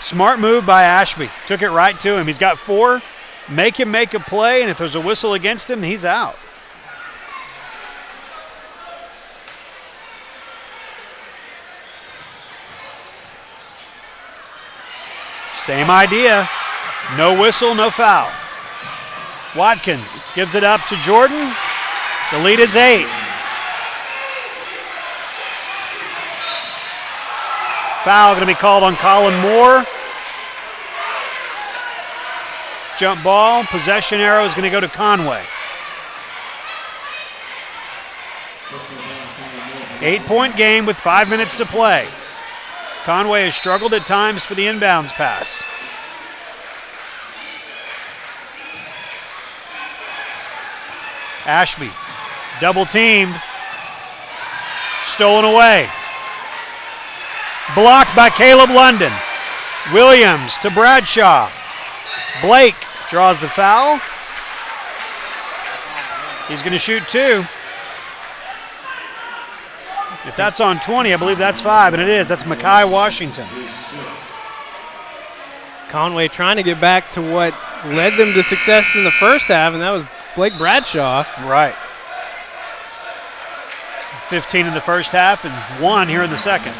Smart move by Ashby. Took it right to him. He's got 4. Make him make a play, and if there's a whistle against him, he's out. Same idea. No whistle, no foul. Watkins gives it up to Jordan. The lead is 8. Foul going to be called on Colin Moore. Jump ball. Possession arrow is going to go to Conway. 8-point game with 5 minutes to play. Conway has struggled at times for the inbounds pass. Ashby, double teamed, stolen away. Blocked by Caleb London. Williams to Bradshaw. Blake draws the foul. He's going to shoot 2. If that's on 20, I believe that's 5, and it is. That's Makai Washington. Conway trying to get back to what led them to success in the first half, and that was Blake Bradshaw. Right. 15 in the first half and 1 here in the second.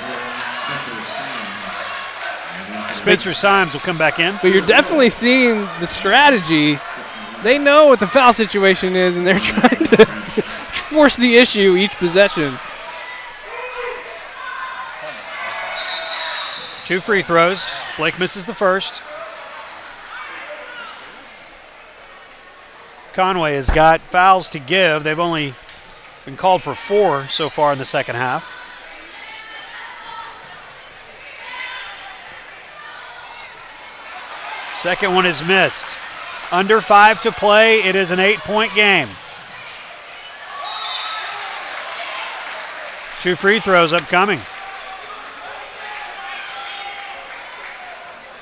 Spencer Symes will come back in. But you're definitely seeing the strategy. They know what the foul situation is, and they're trying to force the issue each possession. 2 free throws. Blake misses the first. Conway has got fouls to give. They've only been called for 4 so far in the second half. Second one is missed. Under 5 to play. It is an 8-point game. 2 free throws upcoming.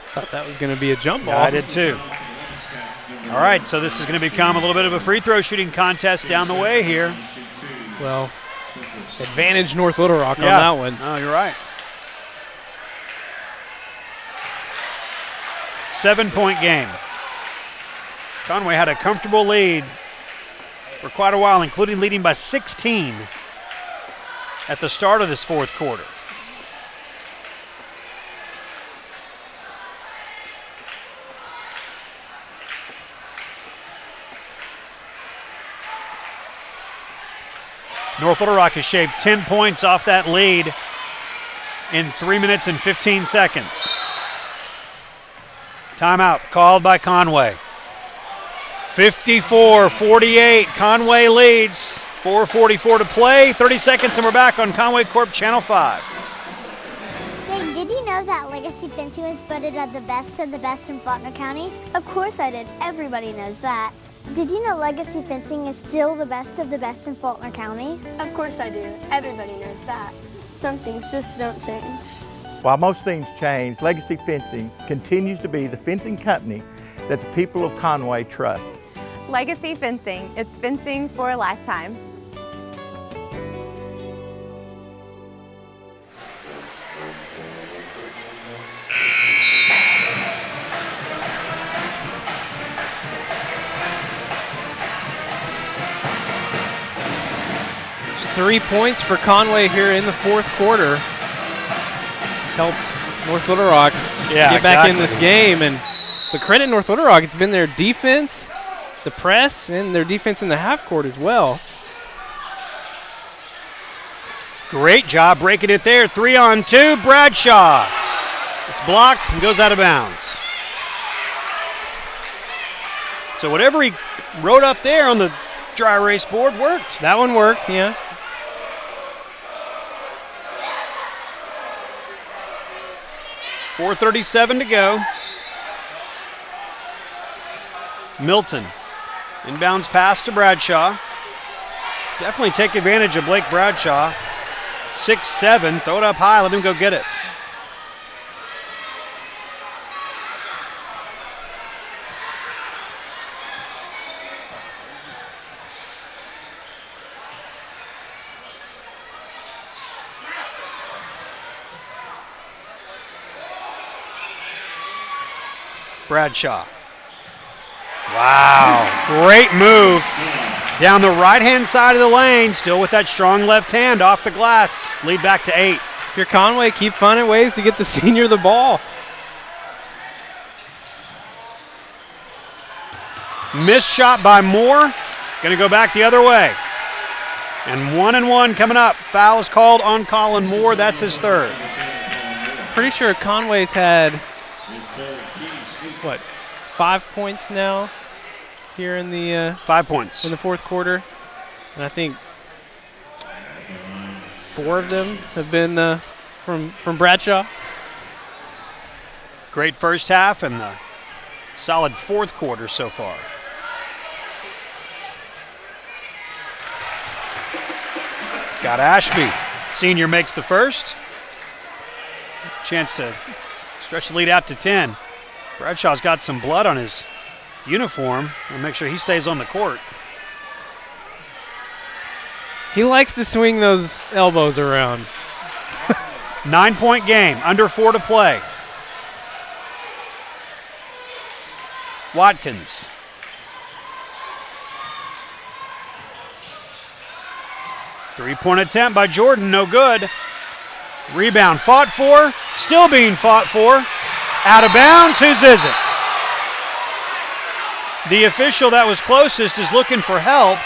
Thought that was going to be a jump ball. Yeah, I did too. All right, so this is going to become a little bit of a free throw shooting contest down the way here. Well, advantage North Little Rock on that one. Oh, you're right. 7-point game. Conway had a comfortable lead for quite a while, including leading by 16 at the start of this fourth quarter. North Little Rock has shaved 10 points off that lead in 3 minutes and 15 seconds. Timeout called by Conway. 54-48, Conway leads. 4:44 to play, 30 seconds, and we're back on Conway Corp Channel 5. Dave, did you know that Legacy Fencing was voted as the best of the best in Faulkner County? Of course I did. Everybody knows that. Did you know Legacy Fencing is still the best of the best in Faulkner County? Of course I do. Everybody knows that. Some things just don't change. While most things change, Legacy Fencing continues to be the fencing company that the people of Conway trust. Legacy Fencing, it's fencing for a lifetime. There's 3 points for Conway here in the fourth quarter. It's helped North Little Rock get back in this game. But credit North Little Rock, it's been their defense, the press, and their defense in the half court as well. Great job breaking it there. 3-on-2, Bradshaw. It's blocked and goes out of bounds. So whatever he wrote up there on the dry erase board worked. That one worked, yeah. .437 to go. Milton, inbounds pass to Bradshaw. Definitely take advantage of Blake Bradshaw. 6'7", throw it up high, let him go get it. Bradshaw. Wow, great move down the right-hand side of the lane, still with that strong left hand off the glass. Lead back to 8. If you're Conway, keep finding ways to get the senior the ball. Missed shot by Moore, gonna go back the other way. And 1-1 coming up. Foul is called on Colin Moore, that's his third. Pretty sure Conway's had, what, 5 points now here in the 5 points in the fourth quarter, and I think 4 of them have been from Bradshaw. Great first half and the solid fourth quarter so far. Scott Ashby, senior, makes the first. Chance to stretch the lead out to 10. Bradshaw's got some blood on his uniform. We'll make sure he stays on the court. He likes to swing those elbows around. 9-point game, under 4 to play. Watkins. Three-point attempt by Jordan, no good. Rebound fought for, still being fought for. Out of bounds, whose is it? The official that was closest is looking for help.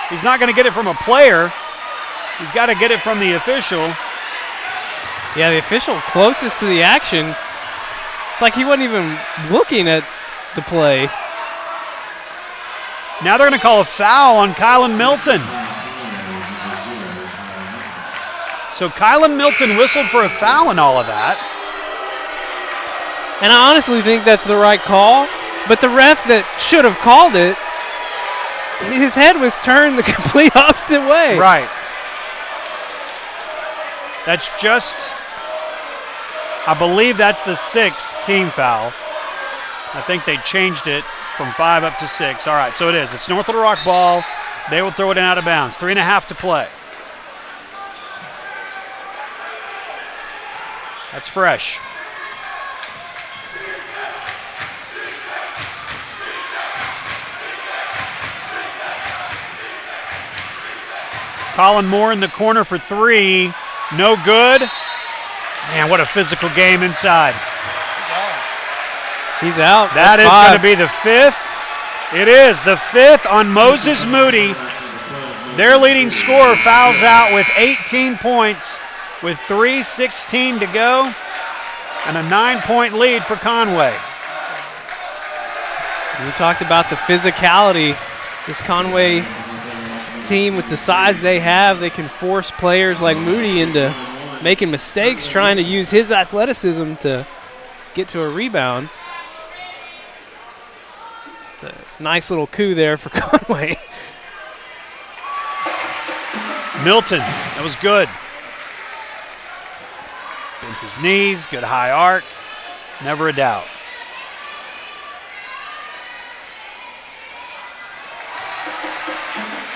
He's not going to get it from a player. He's got to get it from the official. Yeah, the official closest to the action. It's like he wasn't even looking at the play. Now they're going to call a foul on Kylan Milton. So Kylan Milton whistled for a foul in all of that. And I honestly think that's the right call, but the ref that should have called it, his head was turned the complete opposite way. Right. That's just, I believe that's the 6th team foul. I think they changed it from 5 up to 6. All right, so it is. It's North Little Rock ball. They will throw it in out of bounds. 3.5 to play. That's fresh. Colin Moore in the corner for 3. No good. Man, what a physical game inside. He's out. That is going to be the 5th. It is the 5th on Moses Moody. Their leading scorer fouls out with 18 points with 3:16 to go and a 9-point lead for Conway. We talked about the physicality. This Conway team, with the size they have, they can force players like Moody into making mistakes, trying to use his athleticism to get to a rebound. It's a nice little coup there for Conway. Milton, that was good. Bends his knees, good high arc, never a doubt.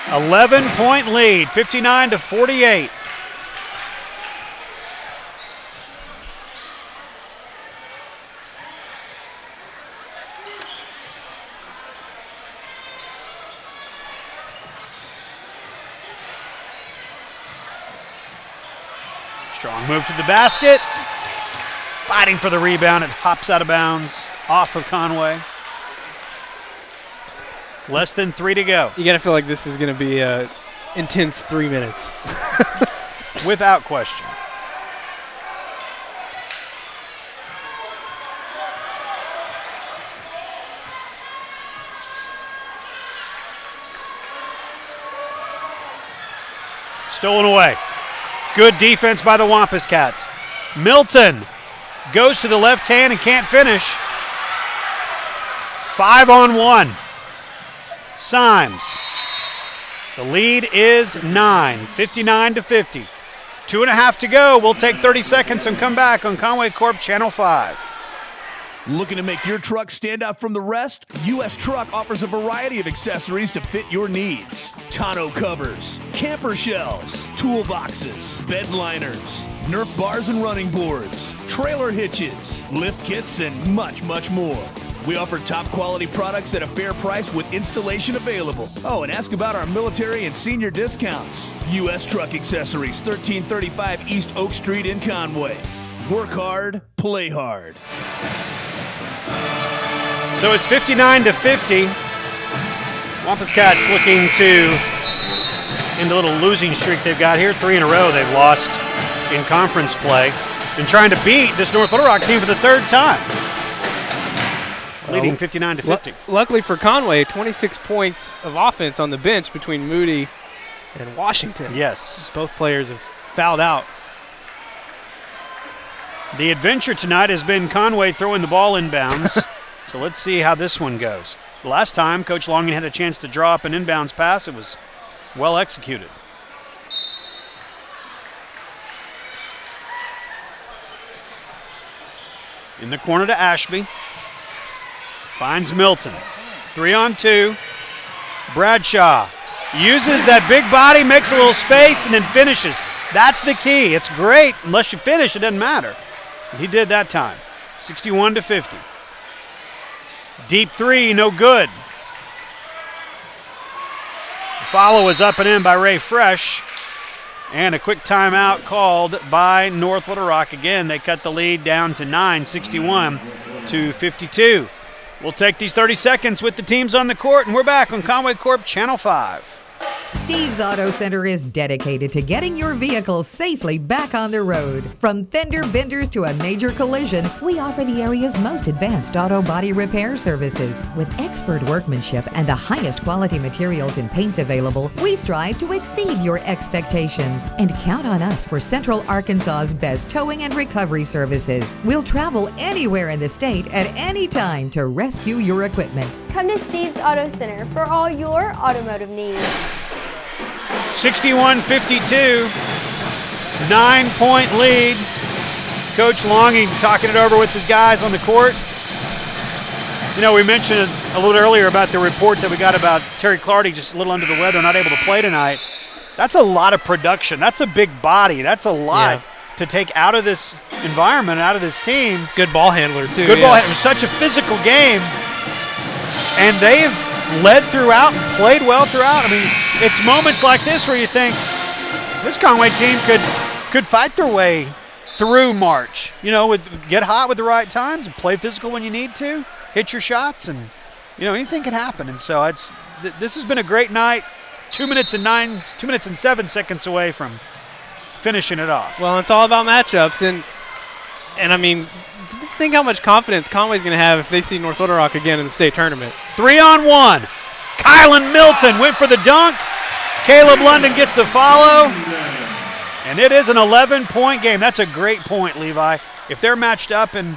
"11-point lead, 59-48. Strong move to the basket. Fighting for the rebound. It hops out of bounds off of Conway. Less than 3 to go. You got to feel like this is going to be a intense 3 minutes. Without question. Stolen away. Good defense by the Wampus Cats. Milton goes to the left hand and can't finish. 5-on-1. Symes. The lead is 9, 59-50. 2.5 to go. We'll take 30 seconds and come back on Conway Corp Channel 5. Looking to make your truck stand out from the rest? U.S. Truck offers a variety of accessories to fit your needs. Tonneau covers, camper shells, toolboxes, bed liners, Nerf bars and running boards, trailer hitches, lift kits, and much, much more. We offer top quality products at a fair price with installation available. Oh, and ask about our military and senior discounts. U.S. Truck Accessories, 1335 East Oak Street in Conway. Work hard, play hard. So it's 59-50. Wampus Cats looking to end a little losing streak they've got here. 3 in a row they've lost in conference play. And trying to beat this North Little Rock team for the 3rd time. Leading 59-50. Luckily for Conway, 26 points of offense on the bench between Moody and Washington. Yes. Both players have fouled out. The adventure tonight has been Conway throwing the ball inbounds. So let's see how this one goes. Last time, Coach Longing had a chance to draw up an inbounds pass. It was well executed. In the corner to Ashby. Finds Milton. 3-on-2. Bradshaw uses that big body, makes a little space, and then finishes. That's the key. It's great. Unless you finish, it doesn't matter. He did that time. 61-50. Deep 3, no good. The follow is up and in by Ray Fresh. And a quick timeout called by North Little Rock. Again, they cut the lead down to 9, 61-52. We'll take these 30 seconds with the teams on the court, and we're back on Conway Corp Channel 5. Steve's Auto Center is dedicated to getting your vehicle safely back on the road. From fender benders to a major collision, we offer the area's most advanced auto body repair services. With expert workmanship and the highest quality materials and paints available, we strive to exceed your expectations. And count on us for Central Arkansas's best towing and recovery services. We'll travel anywhere in the state at any time to rescue your equipment. Come to Steve's Auto Center for all your automotive needs. 61-52, 9-point lead. Coach Longing talking it over with his guys on the court. You know, we mentioned a little earlier about the report that we got about Terry Clardy just a little under the weather, not able to play tonight. That's a lot of production. That's a big body. That's a lot to take out of this environment, out of this team. Good ball handler, too. Good ball handler. It was such a physical game. And they've led throughout and played well throughout. I mean, it's moments like this where you think this Conway team could fight their way through March. You know, get hot with the right times and play physical when you need to, hit your shots, and, you know, anything can happen. And so this has been a great night. 2 minutes and 7 seconds away from finishing it off. Well, it's all about matchups. And I mean, just think how much confidence Conway's going to have if they see North Little Rock again in the state tournament. 3-on-1. Kylan Milton went for the dunk. Caleb London gets the follow. And it is an 11-point game. That's a great point, Levi. If they're matched up, and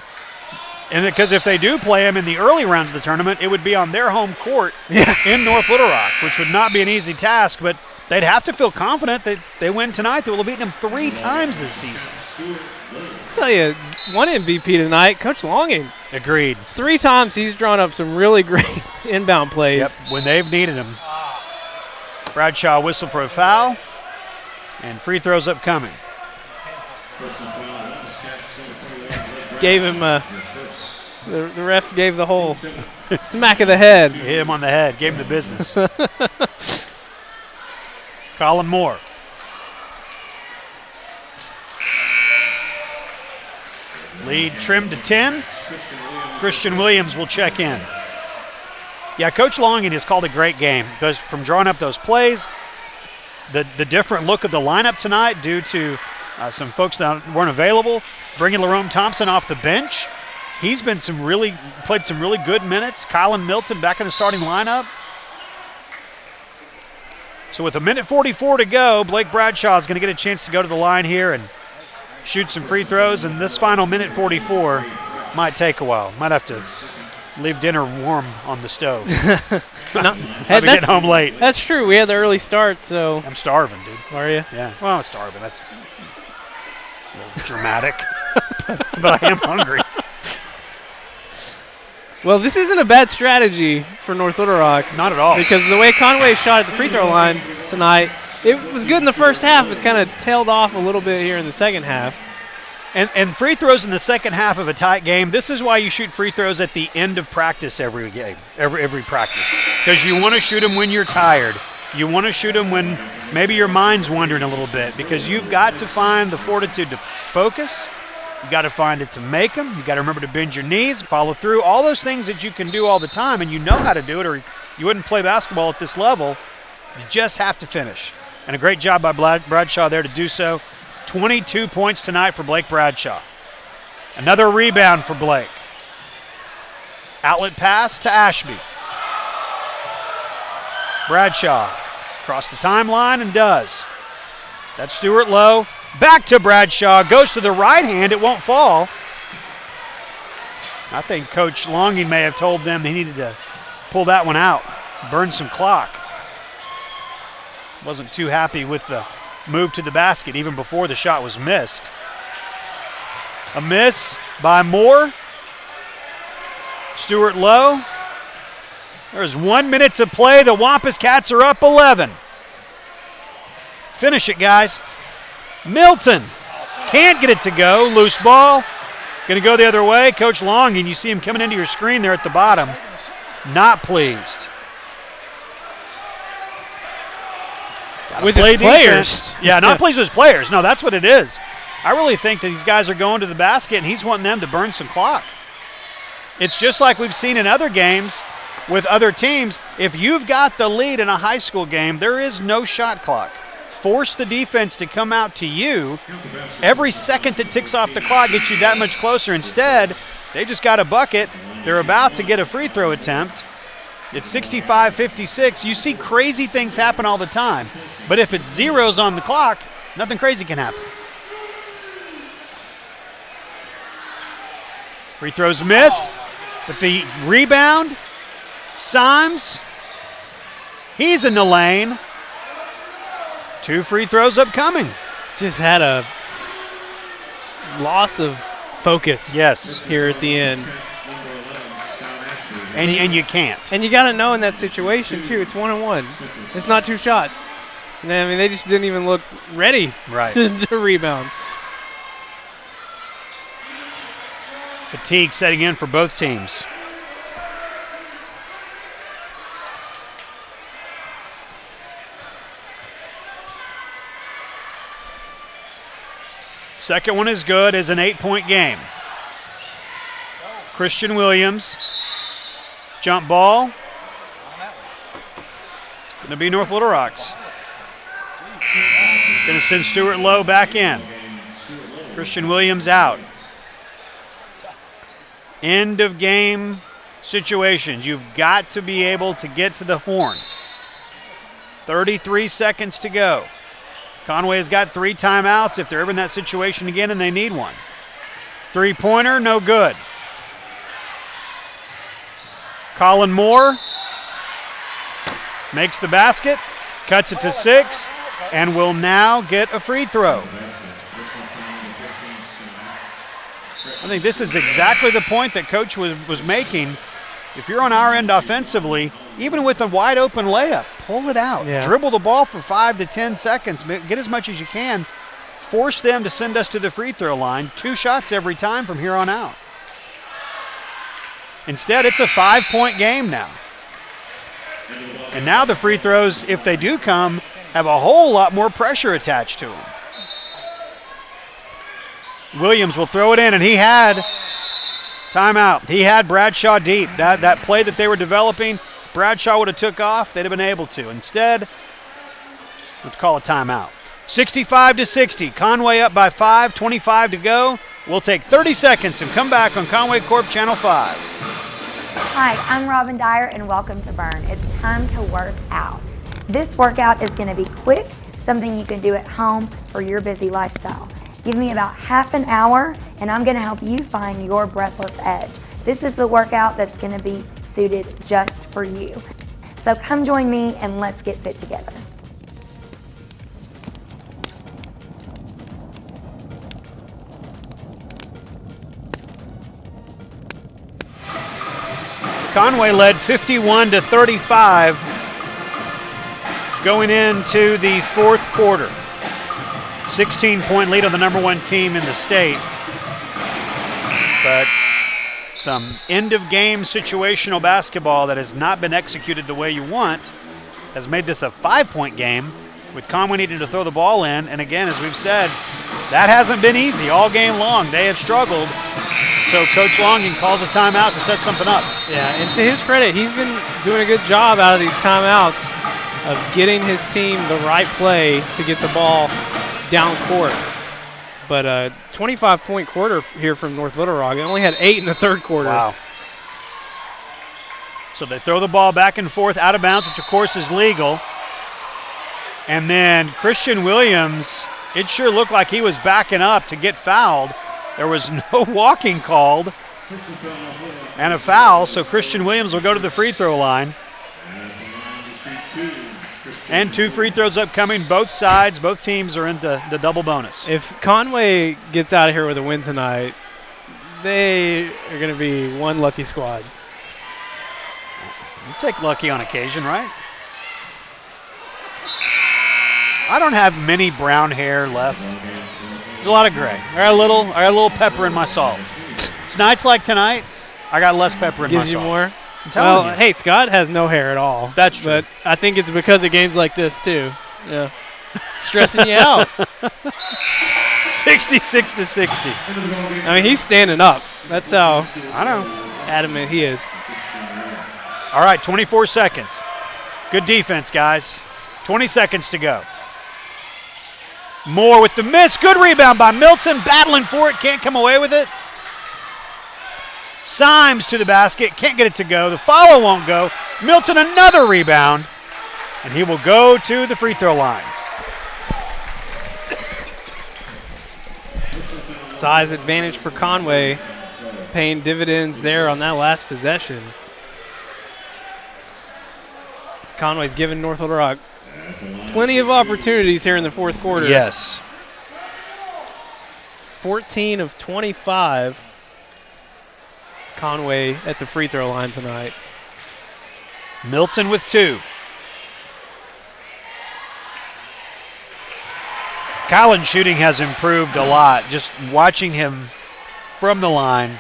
because if they do play them in the early rounds of the tournament, it would be on their home court in North Little Rock, which would not be an easy task, but they'd have to feel confident that they win tonight. They will have beaten them 3 times this season. tell you, one MVP tonight, Coach Longing. Agreed. 3 times he's drawn up some really great inbound plays. Yep, when they've needed him. Bradshaw whistled for a foul, and free throws upcoming. Gave him the ref gave the whole smack of the head. Hit him on the head, gave him the business. Colin Moore. Lead trimmed to 10. Christian Williams will check in. Yeah, Coach Longing has called a great game. Goes from drawing up those plays, the different look of the lineup tonight due to some folks that weren't available, bringing Lerone Thompson off the bench. He's been played some really good minutes. Kylan Milton back in the starting lineup. So with 1:44 to go, Blake Bradshaw is going to get a chance to go to the line here and shoot some free throws, and this final 1:44 might take a while. Might have to leave dinner warm on the stove. I'll be getting home late. That's true. We had the early start, so. I'm starving, dude. Are you? Yeah. Well, I'm starving. That's a little dramatic, but I am hungry. Well, this isn't a bad strategy for North Little Rock. Not at all. Because the way Conway shot at the free throw line tonight, it was good in the first half. It's kind of tailed off a little bit here in the second half. And free throws in the second half of a tight game, this is why you shoot free throws at the end of practice every game, every practice. Because you want to shoot them when you're tired. You want to shoot them when maybe your mind's wandering a little bit, because you've got to find the fortitude to focus. You got to find it to make them. You got to remember to bend your knees, follow through, all those things that you can do all the time, and you know how to do it, or you wouldn't play basketball at this level. You just have to finish. And a great job by Bradshaw there to do so. 22 points tonight for Blake Bradshaw. Another rebound for Blake. Outlet pass to Ashby. Bradshaw across the timeline and does. That's Stuart Lowe. Back to Bradshaw. Goes to the right hand. It won't fall. I think Coach Longing may have told them they needed to pull that one out, burn some clock. Wasn't too happy with the move to the basket even before the shot was missed. A miss by Moore. Stuart Lowe. There's 1 minute to play. The Wampus Cats are up 11. Finish it, guys. Milton can't get it to go. Loose ball. Going to go the other way. Coach Longing, you see him coming into your screen there at the bottom. Not pleased. With his players. Yeah, not pleased with his players. No, that's what it is. I really think that these guys are going to the basket and he's wanting them to burn some clock. It's just like we've seen in other games with other teams. If you've got the lead in a high school game, there is no shot clock. Force the defense to come out to you. Every second that ticks off the clock gets you that much closer. Instead, they just got a bucket. They're about to get a free throw attempt. It's 65-56. You see crazy things happen all the time. But if it's zeros on the clock, nothing crazy can happen. Free throws missed. But the rebound, Symes, he's in the lane. 2 free throws upcoming. Just had a loss of focus. Yes. Here at the end. And you can't. And you got to know in that situation, too, it's 1-on-1. It's not 2 shots. And I mean, they just didn't even look ready to rebound. Fatigue setting in for both teams. Second one is good as an 8-point game. Christian Williams. Jump ball. It's going to be North Little Rock's. Going to send Stuart Lowe back in. Christian Williams out. End of game situations. You've got to be able to get to the horn. 33 seconds to go. Conway has got 3 timeouts if they're ever in that situation again and they need one. 3-pointer, no good. Colin Moore makes the basket, cuts it to 6, and will now get a free throw. I think this is exactly the point that Coach was making. If you're on our end offensively, even with a wide open layup, pull it out. Yeah. Dribble the ball for 5 to 10 seconds. Get as much as you can. Force them to send us to the free throw line. 2 shots every time from here on out. Instead, it's a 5-point game now. And now the free throws, if they do come, have a whole lot more pressure attached to them. Williams will throw it in, and he had timeout. He had Bradshaw deep. That play that they were developing, Bradshaw would have took off. They'd have been able to. Instead, let's call a timeout. 65-60. Conway up by 5, 25 to go. We'll take 30 seconds and come back on Conway Corp Channel 5. Hi, I'm Robin Dyer and welcome to Burn. It's time to work out. This workout is going to be quick, something you can do at home for your busy lifestyle. Give me about half an hour and I'm going to help you find your breathless edge. This is the workout that's going to be suited just for you. So come join me and let's get fit together. Conway led 51-35 going into the fourth quarter. 16-point lead on the #1 team in the state. But some end-of-game situational basketball that has not been executed the way you want has made this a 5-point game with Conway needing to throw the ball in. And again, as we've said, that hasn't been easy all game long. They have struggled. So Coach Longing calls a timeout to set something up. Yeah, and to his credit, he's been doing a good job out of these timeouts of getting his team the right play to get the ball down court. But a 25-point quarter here from North Little Rock. They only had 8 in the third quarter. Wow. So they throw the ball back and forth out of bounds, which of course is legal. And then Christian Williams, it sure looked like he was backing up to get fouled. There was no walking called and a foul, so Christian Williams will go to the free throw line. And 2 free throws upcoming, both sides, both teams are into the double bonus. If Conway gets out of here with a win tonight, they are going to be one lucky squad. You take lucky on occasion, right? I don't have many brown hair left. There's a lot of gray. I got a little pepper in my salt. It's nights like tonight, I got less pepper in my salt. Gives you more? I'm telling you. Hey, Scott has no hair at all. That's true. But I think it's because of games like this, too. Yeah. Stressing you out. 66-60. I mean, he's standing up. That's how I know adamant he is. All right, 24 seconds. Good defense, guys. 20 seconds to go. Moore with the miss. Good rebound by Milton. Battling for it. Can't come away with it. Symes to the basket. Can't get it to go. The follow won't go. Milton another rebound. And he will go to the free throw line. Size advantage for Conway. Paying dividends there on that last possession. Conway's given North Little Rock plenty of opportunities here in the fourth quarter. Yes. 14 of 25. Conway at the free throw line tonight. Milton with 2. Collins' shooting has improved a lot. Just watching him from the line.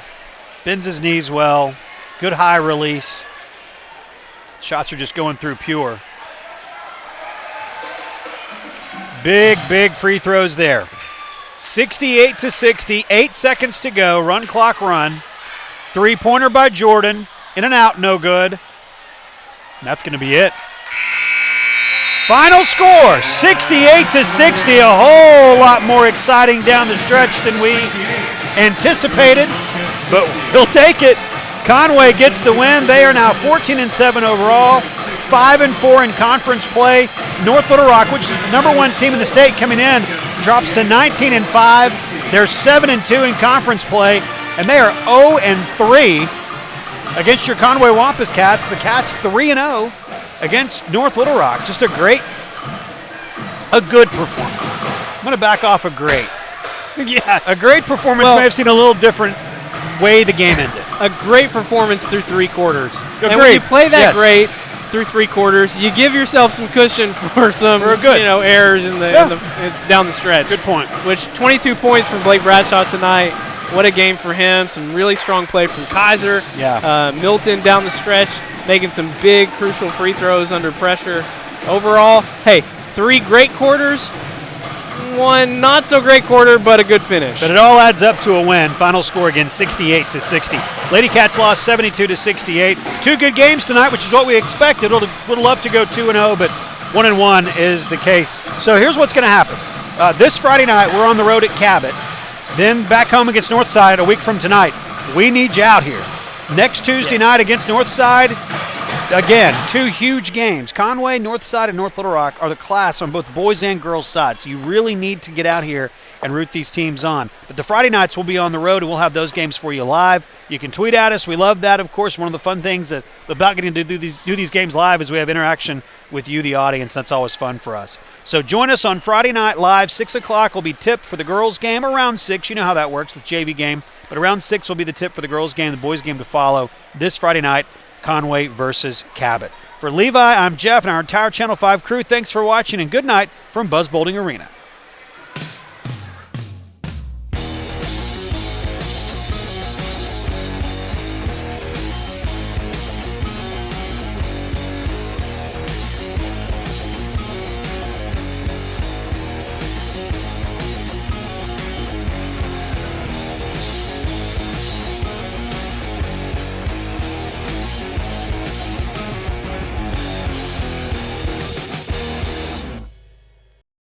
Bends his knees well. Good high release. Shots are just going through pure. Big free throws there. 68-60, 8 seconds to go. Run clock run. 3-pointer by Jordan. In and out, no good. And that's going to be it. Final score, 68-60. A whole lot more exciting down the stretch than we anticipated, but we'll take it. Conway gets the win. They are now 14-7 overall, 5-4 in conference play. North Little Rock, which is the #1 team in the state coming in, drops to 19-5. They're 7-2 in conference play, and they are 0-3 against your Conway Wampus Cats. The Cats 3-0 against North Little Rock. Just a good performance. I'm going to back off a great. Yeah, a great performance may have seen a little different way the game ended. A great performance through 3 quarters. Agreed. And when you play that Yes. great through 3 quarters, you give yourself some cushion for some good. errors down the stretch. Good point. Which 22 points from Blake Bradshaw tonight. What a game for him. Some really strong play from Kaiser. Yeah. Milton down the stretch, making some big, crucial free throws under pressure. Overall, hey, 3 great quarters, 1 not so great quarter, but a good finish. But it all adds up to a win. Final score again, 68-60. Lady Cats lost 72-68. 2 good games tonight, which is what we expected. Would have loved to go 2-0, but 1-1 is the case. So here's what's going to happen. This Friday night, we're on the road at Cabot. Then back home against Northside a week from tonight. We need you out here. Next Tuesday night against Northside, again, 2 huge games. Conway, Northside, and North Little Rock are the class on both boys and girls sides. So you really need to get out here and root these teams on. But the Friday nights we'll be on the road, and we'll have those games for you live. You can tweet at us. We love that, of course. One of the fun things about getting to do these games live is we have interaction with you, the audience. That's always fun for us. So join us on Friday night live. 6 o'clock will be tipped for the girls' game. Around 6, you know how that works with JV game. But around 6 will be the tip for the girls' game, the boys' game to follow this Friday night, Conway versus Cabot. For Levi, I'm Jeff and our entire Channel 5 crew. Thanks for watching, and good night from Buzz Bowling Arena.